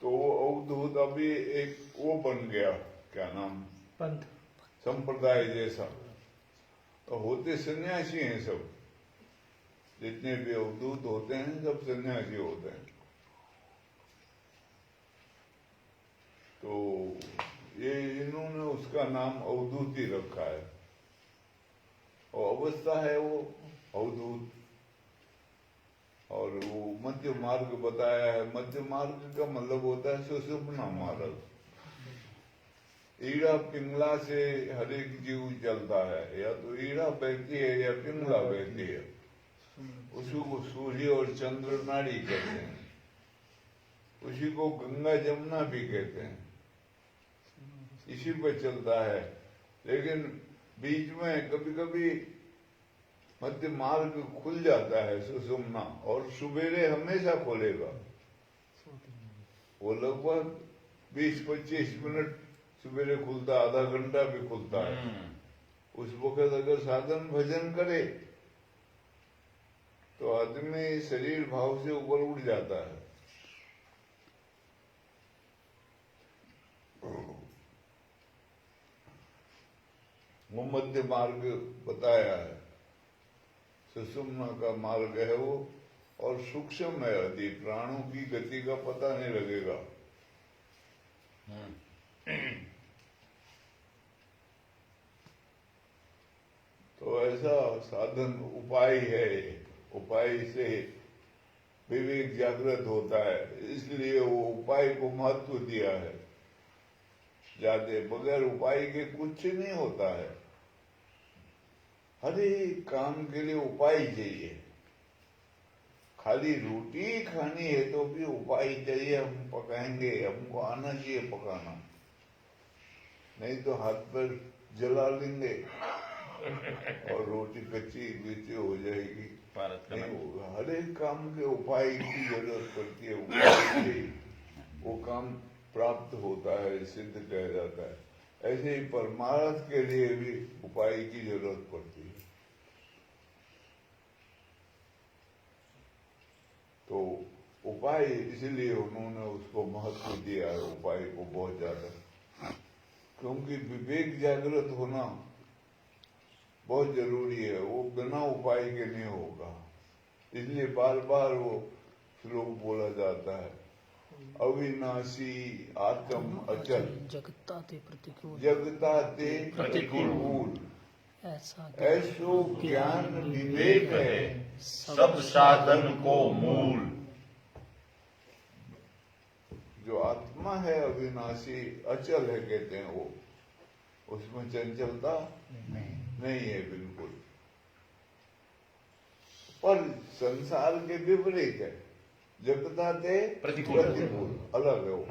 तो वो अवधूत अभी एक वो बन गया, क्या नाम, पंथ संप्रदाय जैसा। तो होते सन्यासी हैं सब, जितने भी अवधूत होते हैं सब सन्यासी होते हैं। तो ये इन्होंने उसका नाम अवधूत ही रखा है, और अवस्था है वो अवधूत। और वो मध्य मार्ग बताया है। मध्य मार्ग का मतलब होता है सुषुम्ना मार्ग। ईड़ा पिंगला से हर एक जीव चलता है, या तो ईड़ा बहती है या पिंगला बहती है। उसी को सूर्य और चंद्र नाड़ी कहते हैं, उसी को गंगा जमुना भी कहते हैं। इसी पे चलता है, लेकिन बीच में कभी कभी मध्य मार्ग खुल जाता है सुषुम्ना, और सुबेरे हमेशा खोलेगा। वो लगभग 20-25 मिनट सुबेरे खुलता, आधा घंटा भी खुलता है। उस वक्त अगर साधन भजन करे तो आदमी शरीर भाव से ऊपर उठ जाता है। वो मध्य मार्ग बताया है, सुषुम्ना का मार्ग है वो, और सूक्ष्म है अति, प्राणों की गति का पता नहीं लगेगा। तो ऐसा साधन उपाय है, उपाय से विवेक जागृत होता है, इसलिए वो उपाय को महत्व दिया है ज्यादा। बगैर उपाय के कुछ नहीं होता है। हर एक काम के लिए उपाय चाहिए। खाली रोटी खानी है तो भी उपाय चाहिए। हम पकाएंगे, हमको आना चाहिए पकाना, नहीं तो हाथ पर जला लेंगे और रोटी कच्ची बीची हो जाएगी, नहीं होगा। हर एक काम के उपाय की जरूरत पड़ती है, उपाय से वो काम प्राप्त होता है, सिद्ध कहा जाता है। ऐसे ही परमार्थ के लिए भी उपाय की जरूरत पड़ती है। तो उपाय, इसलिए उन्होंने उसको महत्व दिया है, उपाय को बहुत ज्यादा, क्योंकि विवेक जागृत होना बहुत जरूरी है। वो बिना उपाय के नहीं होगा। इसलिए बार बार वो श्लोक बोला जाता है, अविनाशी आत्म अचल जगता ते प्रतिकूल, जगता ते प्रतिकूल, ऐसो ज्ञान विवेक है सब साधन को मूल। जो आत्मा है अविनाशी अचल है, कहते हैं वो, उसमें चंचलता नहीं है बिल्कुल। पर संसार के विपरीत है, जगता ते प्रतिकूल अलग है वो।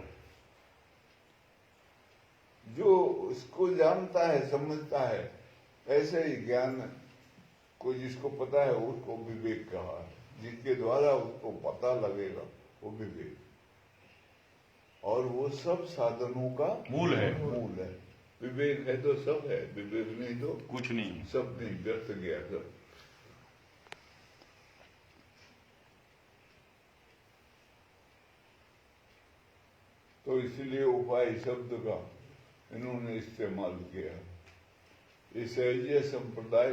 जो उसको जानता है, समझता है, ऐसे ही ज्ञान को जिसको पता है उसको विवेक कहा है। जिसके द्वारा उसको पता लगेगा वो विवेक, और वो सब साधनों का मूल है। मूल है। विवेक है तो सब है, विवेक नहीं तो कुछ नहीं। सब नहीं, व्यर्थ गया सब। तो इसलिए उपाय शब्द का इन्होंने इस्तेमाल किया। इस सहजीय संप्रदाय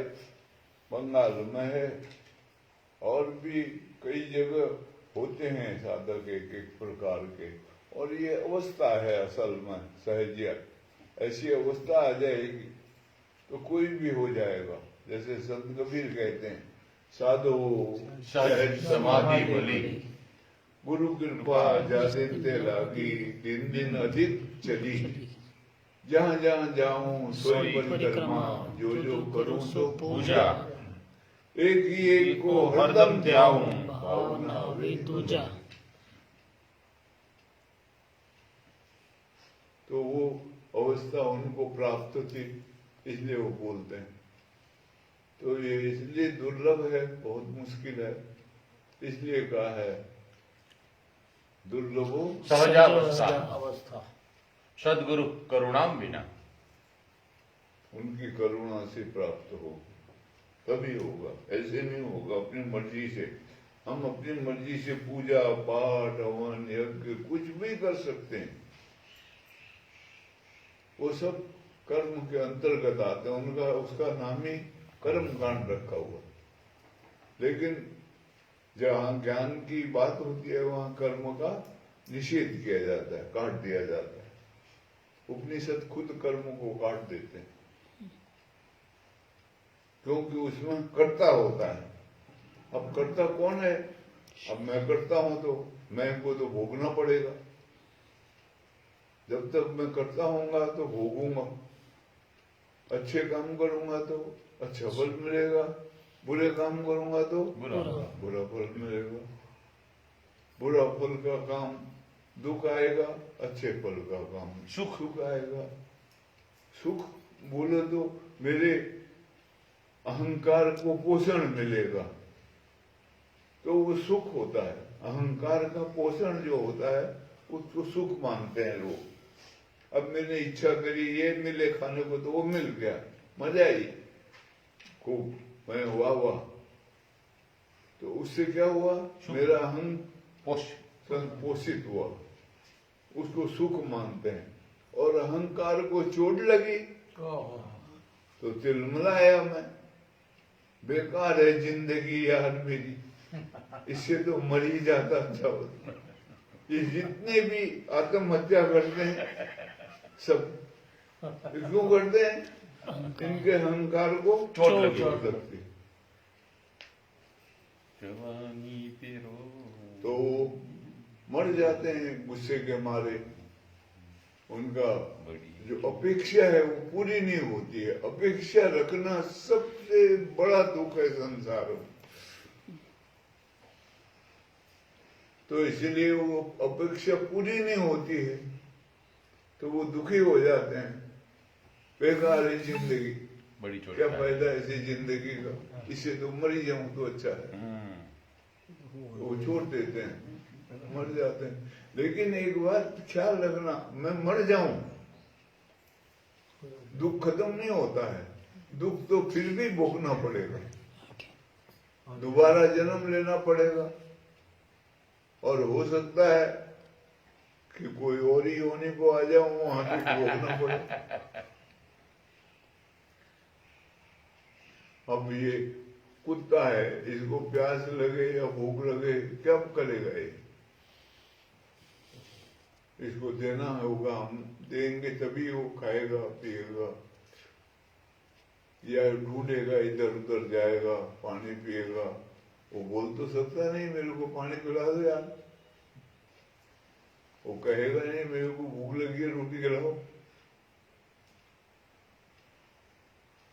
बंगाल में है, और भी कई जगह होते हैं साधक एक एक प्रकार के, और ये अवस्था है असल में सहजिया। ऐसी अवस्था आ जाएगी तो कोई भी हो जाएगा। जैसे संत कबीर कहते हैं, साधो सहज समाधि भली, गुरु कृपा जाते लागी, दिन दिन अधिक चली। जहाँ जहाँ जाऊं सोई परिक्रमा, जो जो करूं सो पूजा। एक ही एक को हरदम ध्याऊं, भावना वे दूजा। तो वो अवस्था उनको प्राप्त थी, इसलिए वो बोलते हैं। तो ये इसलिए दुर्लभ है, बहुत मुश्किल है, इसलिए कहा है दुर्लभो सहजावस्था सदगुरु करुणाम बिना। उनकी करुणा से प्राप्त हो तभी होगा, ऐसे नहीं होगा अपनी मर्जी से। हम अपनी मर्जी से पूजा पाठ हवन यज्ञ कुछ भी कर सकते हैं, वो सब कर्म के अंतर्गत आते हैं। उनका उसका नाम ही कर्म कांड रखा हुआ। लेकिन जहाँ ज्ञान की बात होती है वहां कर्म का निषेध किया जाता है, काट दिया जाता है। उपनिषद खुद कर्म को काट देते हैं, क्योंकि उसमें कर्ता होता है। अब कर्ता कौन है? अब मैं करता हूं तो मैं को तो भोगना पड़ेगा। जब तक मैं करता होऊंगा तो भोगूंगा। अच्छे काम करूंगा तो अच्छा फल मिलेगा, बुरे काम करूंगा तो बुरा फल मिलेगा। बुरा फल का काम दुख आएगा, अच्छे फल का काम सुख आएगा। सुख बोले तो मेरे अहंकार को पोषण मिलेगा, तो वो सुख होता है। अहंकार का पोषण जो होता है उसको सुख मानते हैं लोग। अब मैंने इच्छा करी ये मिले खाने को तो वो मिल गया, मजा आई खूब, मैं हुआ। तो उससे क्या हुआ? मेरा अहं पोषित हुआ, उसको सुख मानते हैं। और अहंकार को चोट लगी तो तिलमिलाया मैं, बेकार है जिंदगी यार मेरी, इससे तो मर ही जाता अच्छा होता। ये जितने भी आत्महत्या करते हैं सब क्यों करते हैं? इनके अहंकार को चोट लगती। तो मर जाते हैं गुस्से के मारे। उनका जो अपेक्षा है वो पूरी नहीं होती है। अपेक्षा रखना सब सबसे बड़ा दुख है संसार में। तो इसलिए वो अपेक्षा पूरी नहीं होती है तो वो दुखी हो जाते हैं। बेकार है जिंदगी, बड़ी चोट क्या फायदा ऐसी जिंदगी का, इससे तो मर ही जाऊं तो अच्छा है। वो छोड़ देते हैं, मर जाते हैं। लेकिन एक बात ख्याल रखना, मैं मर जाऊं दुख खत्म नहीं होता है, दुख तो फिर भी भोगना पड़ेगा, दोबारा जन्म लेना पड़ेगा। और हो सकता है कि कोई और ही होने को आ जाऊं, वहां दुख भोगना पड़े। अब ये कुत्ता है, इसको प्यास लगे या भूख लगे क्या करेगा ये? इसको देना होगा, हम देंगे तभी वो खाएगा पिएगा, या ढूंढेगा, इधर उधर जाएगा, पानी पिएगा। वो बोल तो सकता नहीं मेरे को पानी पिला दो यार, वो कहेगा नहीं मेरे को भूख लगी है रोटी खिलाओ।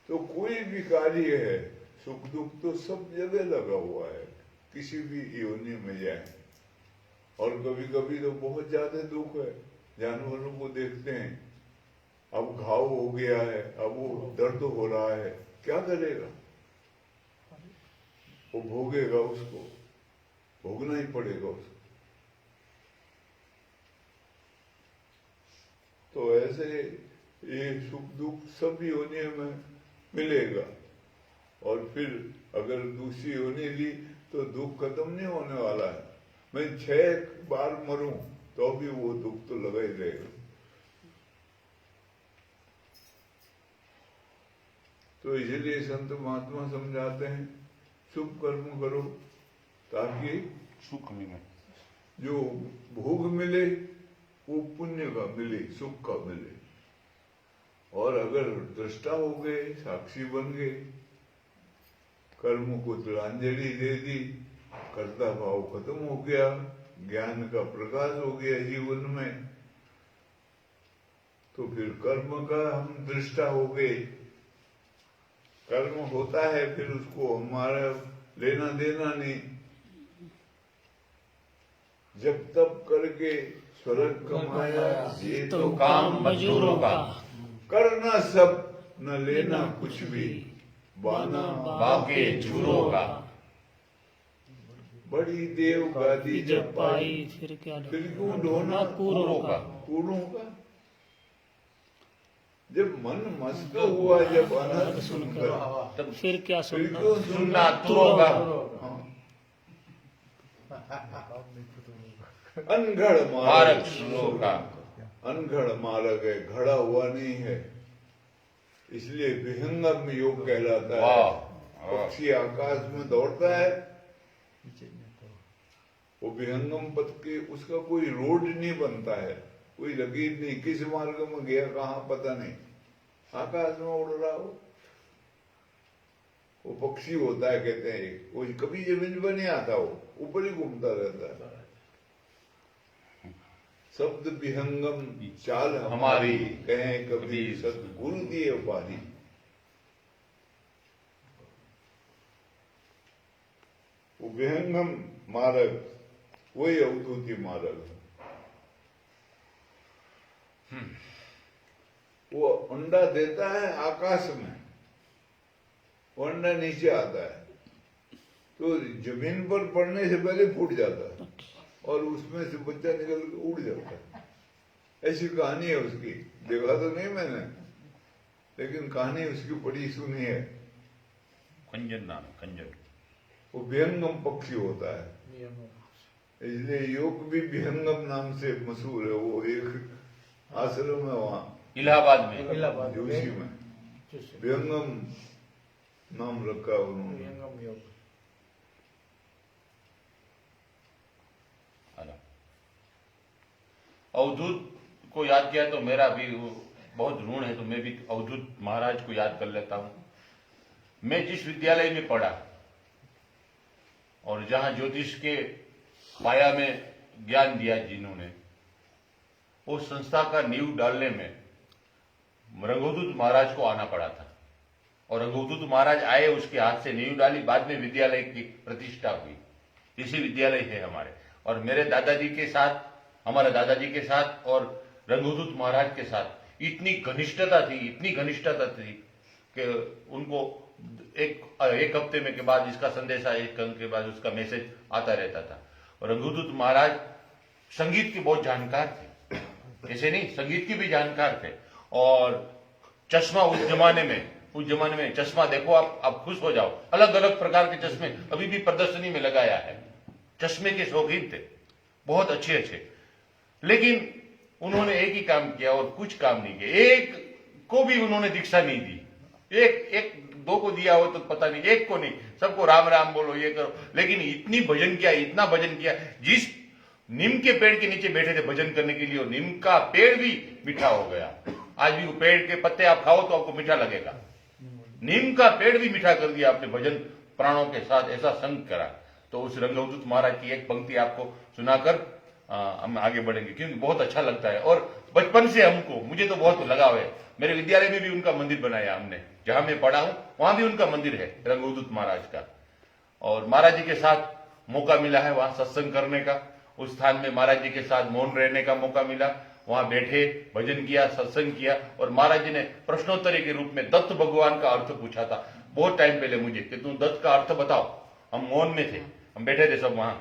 तो कोई भी कार्य है, सुख दुख तो सब जगह लगा हुआ है, किसी भी योनि में जाए। और कभी कभी तो बहुत ज्यादा दुख है, जानवरों को देखते हैं, अब घाव हो गया है, अब वो दर्द हो रहा है, क्या करेगा? वो भोगेगा, उसको भोगना ही पड़ेगा उसको। तो ऐसे ये सुख दुख सब योनि में मिलेगा। और फिर अगर दूसरी योनि ली तो दुख खत्म नहीं होने वाला है। मैं 6 बार मरूं तो भी वो दुख तो लगा ही रहेगा। तो इसलिए संत महात्मा समझाते हैं शुभ कर्म करो ताकि सुख मिले, जो भोग मिले वो पुण्य का मिले, सुख का मिले। और अगर दृष्टा हो गए, साक्षी बन गए, कर्म को तिलांजलि दे दी, कर्ता भाव खत्म हो गया, ज्ञान का प्रकाश हो गया जीवन में, तो फिर कर्म का हम दृष्टा हो गए। कर्म होता है फिर उसको हमारा लेना देना नहीं, जब तब करके स्वर्ग कमाया ये तो काम मजदूरों का, करना सब न लेना कुछ भी, बाना बाके झूरों का। बड़ी देव गादी जब पाई, फिर क्या फिर क्यों ढोना कूरों का। कूड़ों का। जब मन मस्त हुआ, जब अनर्थ सुनकर, तब फिर क्या फिर सुनना क्यों सुनना तुरों का। अनघड़ मारक मारक सुरों का। अनघड़ मारक है, घड़ा हुआ नहीं है, इसलिए विहंगम योग कहलाता है। वाह। पक्षी आकाश में दौड़ता है, वो विहंगम पथ के, उसका कोई रोड नहीं बनता है, कोई लकीर नहीं, किस मार्ग में गया कहाँ पता नहीं, आकाश में उड़ रहा हो, वो पक्षी होता है कहते हैं। वो कभी जमीन पर नहीं आता, वो ऊपर ही घूमता रहता है। शब्द विहंगम चाल हमारी, कहें कबीर सतगुरु दिए उपाधि। वो विहंगम मार्ग वही अवधूति मार्ग है। वो अंडा देता है आकाश में, वो अंडा नीचे आता है तो जमीन पर पड़ने से पहले फूट जाता है और उसमें से बच्चा निकल के उड़ जाता है। ऐसी कहानी है उसकी, देखा तो नहीं मैंने, लेकिन कहानी उसकी बड़ी सुनी है। कंजन नाम, कंजन। वो विहंगम पक्षी होता है, इसलिए योग भी विहंगम नाम से मशहूर है। वो एक आश्रम है वहाँ इलाहाबाद में, जोशी में, विहंगम नाम रखा उन्होंने। अवधूत को याद किया तो मेरा भी बहुत ऋण है, तो मैं भी अवधूत महाराज को याद कर लेता हूं। मैं जिस विद्यालय में पढ़ा और जहां ज्योतिष के पाया में ज्ञान दिया जिन्होंने, वो संस्था का नींव डालने में रघुदूत महाराज को आना पड़ा था। और रंगूतुत महाराज आए, उसके हाथ से नींव डाली, बाद में विद्यालय की प्रतिष्ठा हुई। इसी विद्यालय है हमारे। और मेरे दादाजी के साथ, हमारे दादाजी के साथ और रंगूतुत महाराज के साथ इतनी घनिष्ठता थी कि उनको एक हफ्ते में के बाद इसका संदेशा, एक अंक के बाद उसका मैसेज आता रहता था। और रंगूतुत महाराज संगीत के बहुत जानकार थे, ऐसे नहीं, संगीत के भी जानकार थे। और चश्मा उस जमाने में चश्मा देखो आप खुश हो जाओ। अलग अलग प्रकार के चश्मे अभी भी प्रदर्शनी में लगाया है। चश्मे के शौकीन थे, बहुत अच्छे। लेकिन उन्होंने एक ही काम किया और कुछ काम नहीं किया। एक को भी उन्होंने दीक्षा नहीं दी। एक दो को दिया हो तो पता नहीं, एक को नहीं, सबको राम राम बोलो, ये करो। लेकिन इतना भजन किया। जिस नीम के पेड़ के नीचे बैठे थे भजन करने के लिए, और नीम का पेड़ भी मीठा हो गया। आज भी वो पेड़ के पत्ते आप खाओ तो आपको मीठा लगेगा। नीम का पेड़ भी मीठा कर दिया आपने भजन प्राणों के साथ, ऐसा संग करा। तो उस रंगूतुत महाराज की एक पंक्ति आपको सुनाकर हम आगे बढ़ेंगे, क्योंकि बहुत अच्छा लगता है। और बचपन से मुझे तो बहुत लगाव है। मेरे विद्यालय में भी उनका मंदिर बनाया हमने, जहां मैं पढ़ा हूं वहां भी उनका मंदिर है रंगूतुत महाराज का। और महाराज जी के साथ मौका मिला है वहां सत्संग करने का। उस स्थान में महाराज जी के साथ मौन रहने का मौका मिला। वहां बैठे, भजन किया, सत्संग किया। और महाराज जी ने प्रश्नोत्तरी के रूप में दत्त भगवान का अर्थ पूछा था बहुत टाइम पहले मुझे, कि तुम दत्त का अर्थ बताओ। हम मौन में थे, हम बैठे थे सब वहां,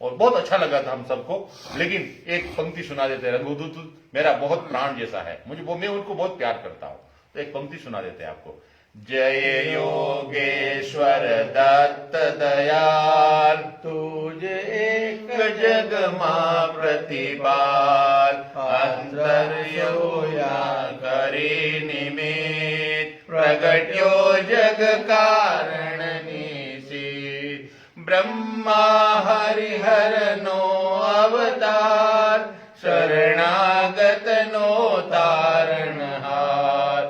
और बहुत अच्छा लगा था हम सबको। लेकिन एक पंक्ति सुना देते हैं। रंगूतुत मेरा बहुत प्राण जैसा है, मैं उनको बहुत प्यार करता हूं, तो एक पंक्ति सुना देते हैं आपको। जय योगेश्वर दत्त दयाल, तुझे एक जग मां प्रतिपाल। अंतर्योया करी निमित, प्रगट्यो जग कारण निशीत। ब्रह्मा हरिहर नो अवतार, शरणागत नो तारणहार।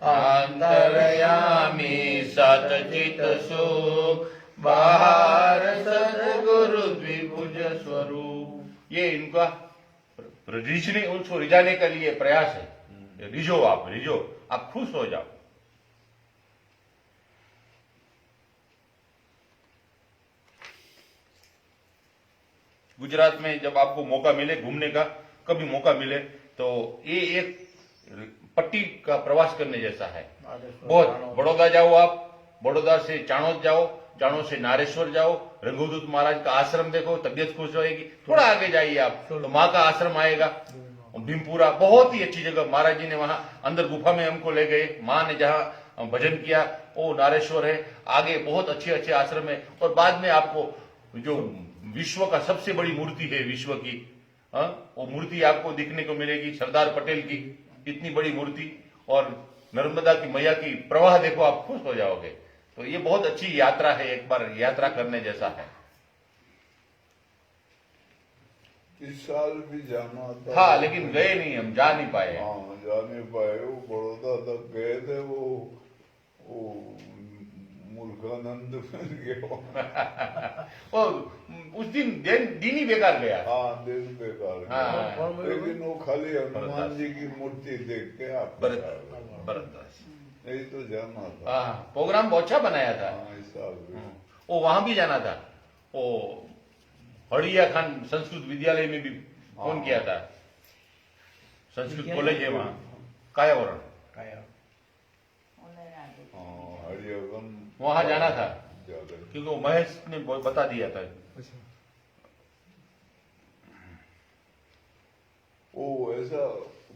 अंतर्यामी सतचित सुख, बाहर सद्गुरु द्विभुज स्वरूप। ये इनका उनको रिझाने के लिए प्रयास है। रिझो आप खुश हो जाओ। गुजरात में जब आपको मौका मिले घूमने का, कभी मौका मिले, तो ये एक पट्टी का प्रवास करने जैसा है। बहुत बड़ौदा जाओ आप, बड़ौदा से चाणोद जाओ, चाणोद से नारेश्वर जाओ, रंगूतुत महाराज का आश्रम देखो, तबियत खुश होएगी। थोड़ा आगे जाइए आप तो माँ का आश्रम आएगा, भीमपुरा, बहुत ही अच्छी जगह। महाराज जी ने वहां अंदर गुफा में हमको ले गए, माँ ने जहां भजन किया वो नारेश्वर है। आगे बहुत अच्छे आश्रम है। और बाद में आपको जो विश्व का सबसे बड़ी मूर्ति है विश्व की, वो मूर्ति आपको दिखने को मिलेगी, सरदार पटेल की इतनी बड़ी मूर्ति। और नर्मदा की मैया की प्रवाह देखो, आप खुश हो जाओगे। तो ये बहुत अच्छी यात्रा है, एक बार यात्रा करने जैसा है। इस साल भी जाना था। हाँ, लेकिन गए नहीं, हम जा नहीं पाए। हाँ, जा नहीं पाए। वो बड़ौदा तक गए थे, वो मूर्खानंद बन गया। वो उस दिन ही बेकार गया। हाँ, दिन बेकार गया। लेकिन वो खाली हनुमान जी की मूर्ति देख के आप बरदास नहीं तो जाना था। हाँ, प्रोग्राम बहुत अच्छा बनाया था। हाँ, इस साल भी। वो वहां भी जाना था। वो हड़िया खान संस्कृत विद्यालय में भी फोन किया था। संस्कृत कॉलेज है वहां, कायावरण, वहां जाना था, क्योंकि वो महेश ने बता दिया था। वो ऐसा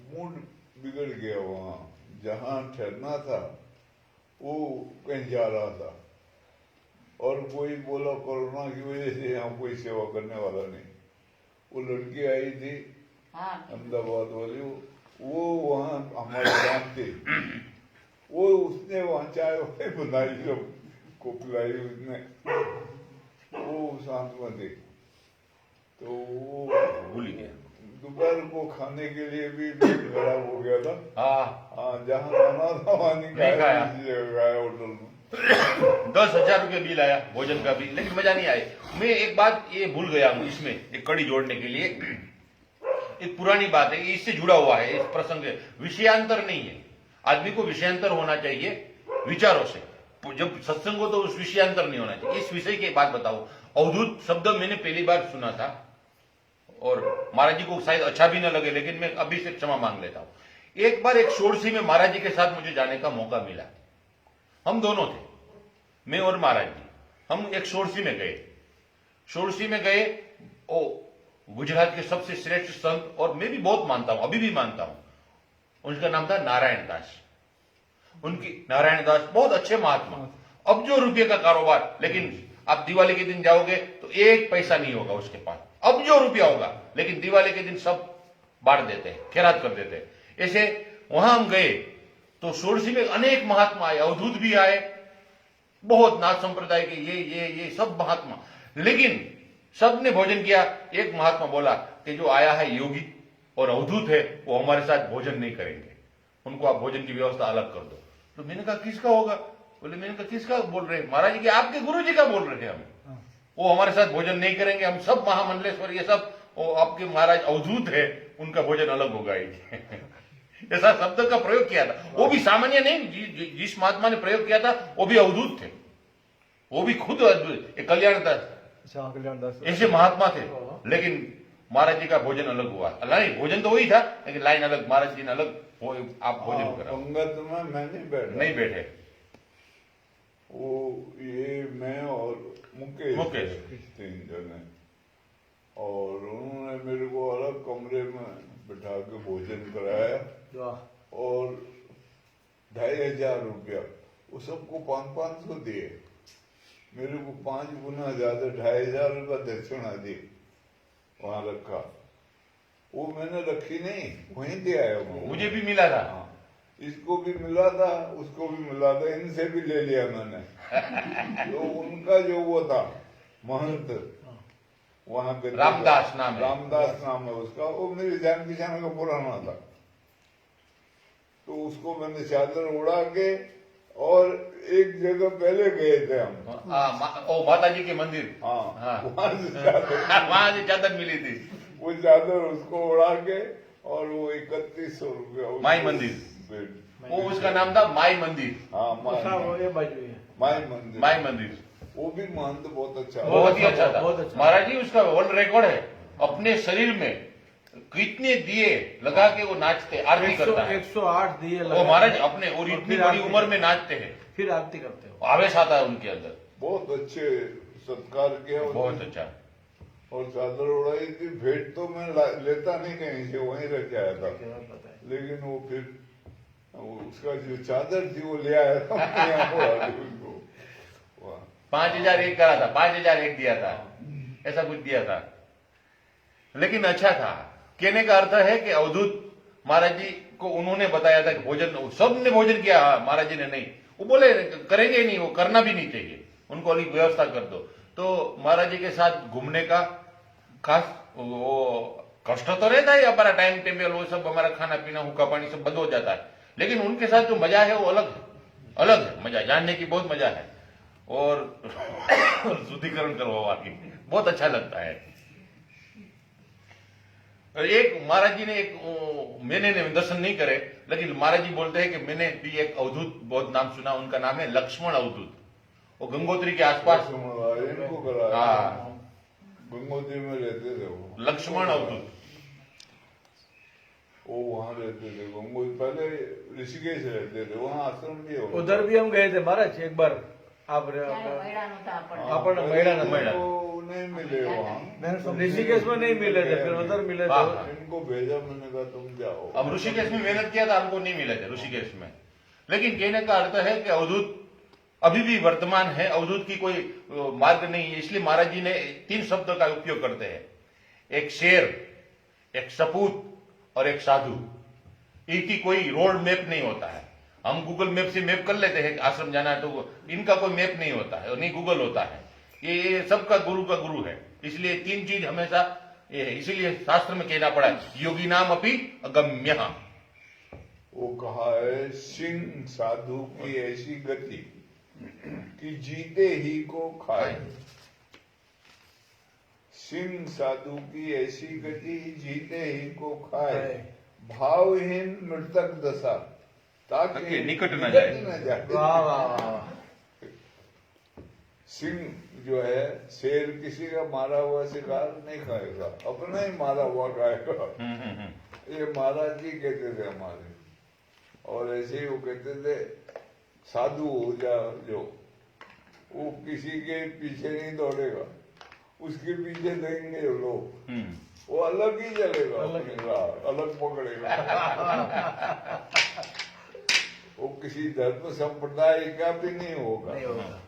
मूड बिगड़ गया, वहां जहां ठहरना था वो कहीं जा रहा था। और कोई बोला कोरोना की वजह से यहाँ कोई सेवा करने वाला नहीं। वो लड़की आई थी अहमदाबाद वाली, वो वहाँ हमारे जानते, वो उसने वहाँ चाय वाय बनाई, सब को पिलाई उसने, वो शांत में थी। तो वो भूल गया। दोपहर को खाने के लिए भी पेट खराब हो गया था। हाँ, जहाँ खाना था वहाँ नहीं खाया होटल में। 10,000 रुपये बिल आया भोजन का भी, लेकिन मजा नहीं आई। मैं एक बात ये भूल गया हूँ इसमें एक कड़ी जोड़ने के लिए। एक पुरानी बात है, इससे जुड़ा हुआ है, इस प्रसंग विषयांतर नहीं है। आदमी को विषयांतर होना चाहिए, विचारों से। जब सत्संग हो तो उस विषयांतर नहीं होना चाहिए। इस विषय की बात बताओ, अवधूत शब्द मैंने पहली बार सुना था और महाराज जी को शायद अच्छा भी न लगे, लेकिन मैं अभी से क्षमा मांग लेता हूं। एक बार एक षोडशी में महाराज जी के साथ मुझे जाने का मौका मिला। हम दोनों थे, मैं और महाराज जी। हम एक षोडशी में गए। षोडशी में गए, ओ गुजरात के सबसे श्रेष्ठ संत, और मैं भी बहुत मानता हूं, अभी भी मानता हूं, उनका नाम था नारायण दास। उनकी नारायण दास बहुत अच्छे महात्मा, अब्जों रुपये का कारोबार, लेकिन आप दिवाली के दिन जाओगे तो एक पैसा नहीं होगा उसके पास। अब्जों रुपया होगा, लेकिन दिवाली के दिन सब बांट देते हैं, खैरात कर देते हैं। ऐसे वहां हम गए तो षोडशी में अनेक महात्मा आए, अवधूत भी आए, बहुत नाथ संप्रदाय के ये सब महात्मा, लेकिन सबने भोजन किया। एक महात्मा बोला कि जो आया है योगी और अवधूत है, वो हमारे साथ भोजन नहीं करेंगे, उनको आप भोजन की व्यवस्था अलग कर दो। तो मैंने कहा किसका होगा? बोले, मैंने कहा किसका बोल रहे? महाराज जी के, आपके गुरु जी का बोल रहे थे हम। वो हमारे साथ भोजन नहीं करेंगे, हम सब महामंडलेश्वर ये सब, वो आपके महाराज अवधूत है, उनका भोजन अलग होगा। ऐसा शब्द का प्रयोग किया था, वो भी सामान्य नहीं, जिस महात्मा ने प्रयोग किया था वो भी अवधूत थे, वो भी खुद कल्याणदास, ऐसे महात्मा थे। लेकिन महाराज जी का भोजन अलग हुआ। नहीं, भोजन तो वही था, लेकिन लाइन अलग, महाराज जी ने अलग, आप भोजन करा। पंगत में मैं नहीं बैठे। वो ये मैं और मुकेश 3 जने, और उन्होंने मेरे को अलग कमरे में बिठा के भोजन कराया और 2500 रुपया, वो सबको 500 दिए। मेरे को 5 गुना ज्यादा 2500 रुपया दक्षिणा दी, वहां रखा। वो मैंने रखी नहीं, वहीं दे आया। मुझे भी मिला था। हाँ, इसको भी मिला था, उसको भी मिला था, इनसे भी ले लिया मैंने। तो उनका जो वो था महंत, वहां पे रामदास नाम है उसका, वो मेरी जान पहचान का पुराना था। तो उसको मैंने चादर उड़ा के, और एक जगह पहले गए थे हम, माता जी के मंदिर, हाँ, वहां से चादर मिली थी। वो चादर उसको उड़ा के, और वो 3100 रुपया माई मंदिर, वो उसका नाम था माई मंदिर। हाँ, माई मंदिर। वो भी महंत बहुत अच्छा, बहुत ही अच्छा था। महाराज जी उसका वर्ल्ड रिकॉर्ड है, अपने शरीर में कितने दिए लगा के वो नाचते, आरती करता है। 108 दिए वो महाराज अपने, और इतनी बड़ी उम्र में नाचते हैं, फिर आरती करते हो। आवेश आता है उनके अंदर। बहुत अच्छे सत्कार किया, बहुत अच्छा। और चादर उड़ाई थी। भेंट तो मैं लेता नहीं कहीं से, वहीं रख के आया था, लेकिन वो फिर उसका जो चादर थी वो ले आया था, 5001 करा था, 5001 दिया था, ऐसा कुछ दिया था, लेकिन अच्छा था। कहने का अर्थ है कि अवधूत महाराज जी को उन्होंने बताया था कि भोजन, सबने भोजन किया, महाराज जी ने नहीं। वो बोले करेंगे नहीं, वो करना भी नहीं चाहिए, उनको अलग व्यवस्था कर दो। तो महाराज जी के साथ घूमने का खास वो कष्ट तो रहता है, हमारा टाइम टेबल, वो सब हमारा खाना पीना, हुक्का पानी सब बंद हो जाता है, लेकिन उनके साथ जो मजा है वो अलग है मजा, जानने की बहुत मजा है। और शुद्धिकरण करवाने बहुत अच्छा लगता है। और एक महाराज जी ने मैंने दर्शन नहीं करे, लेकिन महाराज जी बोलते हैं कि मैंने भी एक अवधूत बहुत नाम सुना, उनका नाम है लक्ष्मण अवधूत। वो गंगोत्री के आसपास, हाँ, गंगोत्री में रहते थे वो, लक्ष्मण अवधूत, वो वहाँ रहते थे। गंगोत्री पहले ऋषिकेश रहते थे, वहाँ आश्रम भी है। उधर भी हम गए थे महाराज एक बार। आप नहीं मिले वहाँ, ऋषिकेश में नहीं मिले थे, फिर उधर मिले थे। इनको भेजा, मैंने कहा तुम जाओ। अब ऋषिकेश में मेहनत किया था, हमको नहीं मिले थे ऋषिकेश में। लेकिन कहने का अर्थ है कि अवधूत अभी भी वर्तमान है, अवधूत की कोई मार्ग नहीं है। इसलिए महाराज जी ने 3 शब्द का उपयोग करते हैं, एक शेर, एक सपूत और एक साधु। इनकी कोई रोड मैप नहीं होता है। हम गूगल मैप से मैप कर लेते हैं आश्रम जाना है, तो इनका कोई मैप नहीं होता है, और नहीं गूगल होता है। ये सबका गुरु का गुरु है। इसलिए 3 चीज हमेशा ये है। इसीलिए शास्त्र में कहना पड़ा योगी नाम अपनी अगम्य। वो कहा है, सिंह साधु की ऐसी गति कि जीते ही को खाए। सिंह साधु की ऐसी गति जीते ही को खाए। भावहीन मृतक दशा, ताकि निकट न जाए। वाह वाह वाह। सिंह जो है, शेर किसी का मारा हुआ शिकार नहीं खाएगा, अपना ही मारा हुआ खाएगा। ये महाराज जी कहते थे हमारे। और ऐसे ही वो कहते थे साधु हो जा जो, वो किसी के पीछे नहीं दौड़ेगा, उसके पीछे देंगे लोग, वो अलग ही चलेगा, अपनी राह अलग पकड़ेगा। वो किसी धर्म संप्रदाय का भी नहीं होगा, नहीं होगा।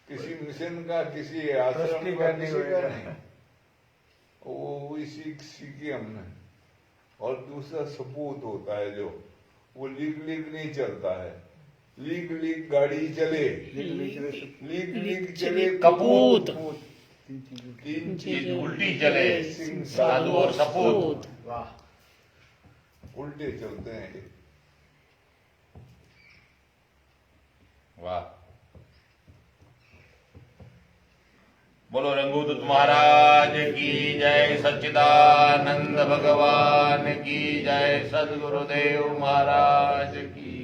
किसी मिशन का, किसी आश्रम ट्रस्टी का, का नहीं किसी का होगा। नहीं। वो इसी सीखी हमने। और दूसरा सपूत होता है जो, वो लीक नहीं चलता है। लीक गाड़ी चले, लीक चले कपूत। तीन चीज उल्टी चले, सिंह साधु और सपूत। वाह। उल्टे चलते हैं ये। वाह। बोलो रंगूदूत महाराज की जय, सच्चिदानंद भगवान की जय, सदगुरुदेव महाराज की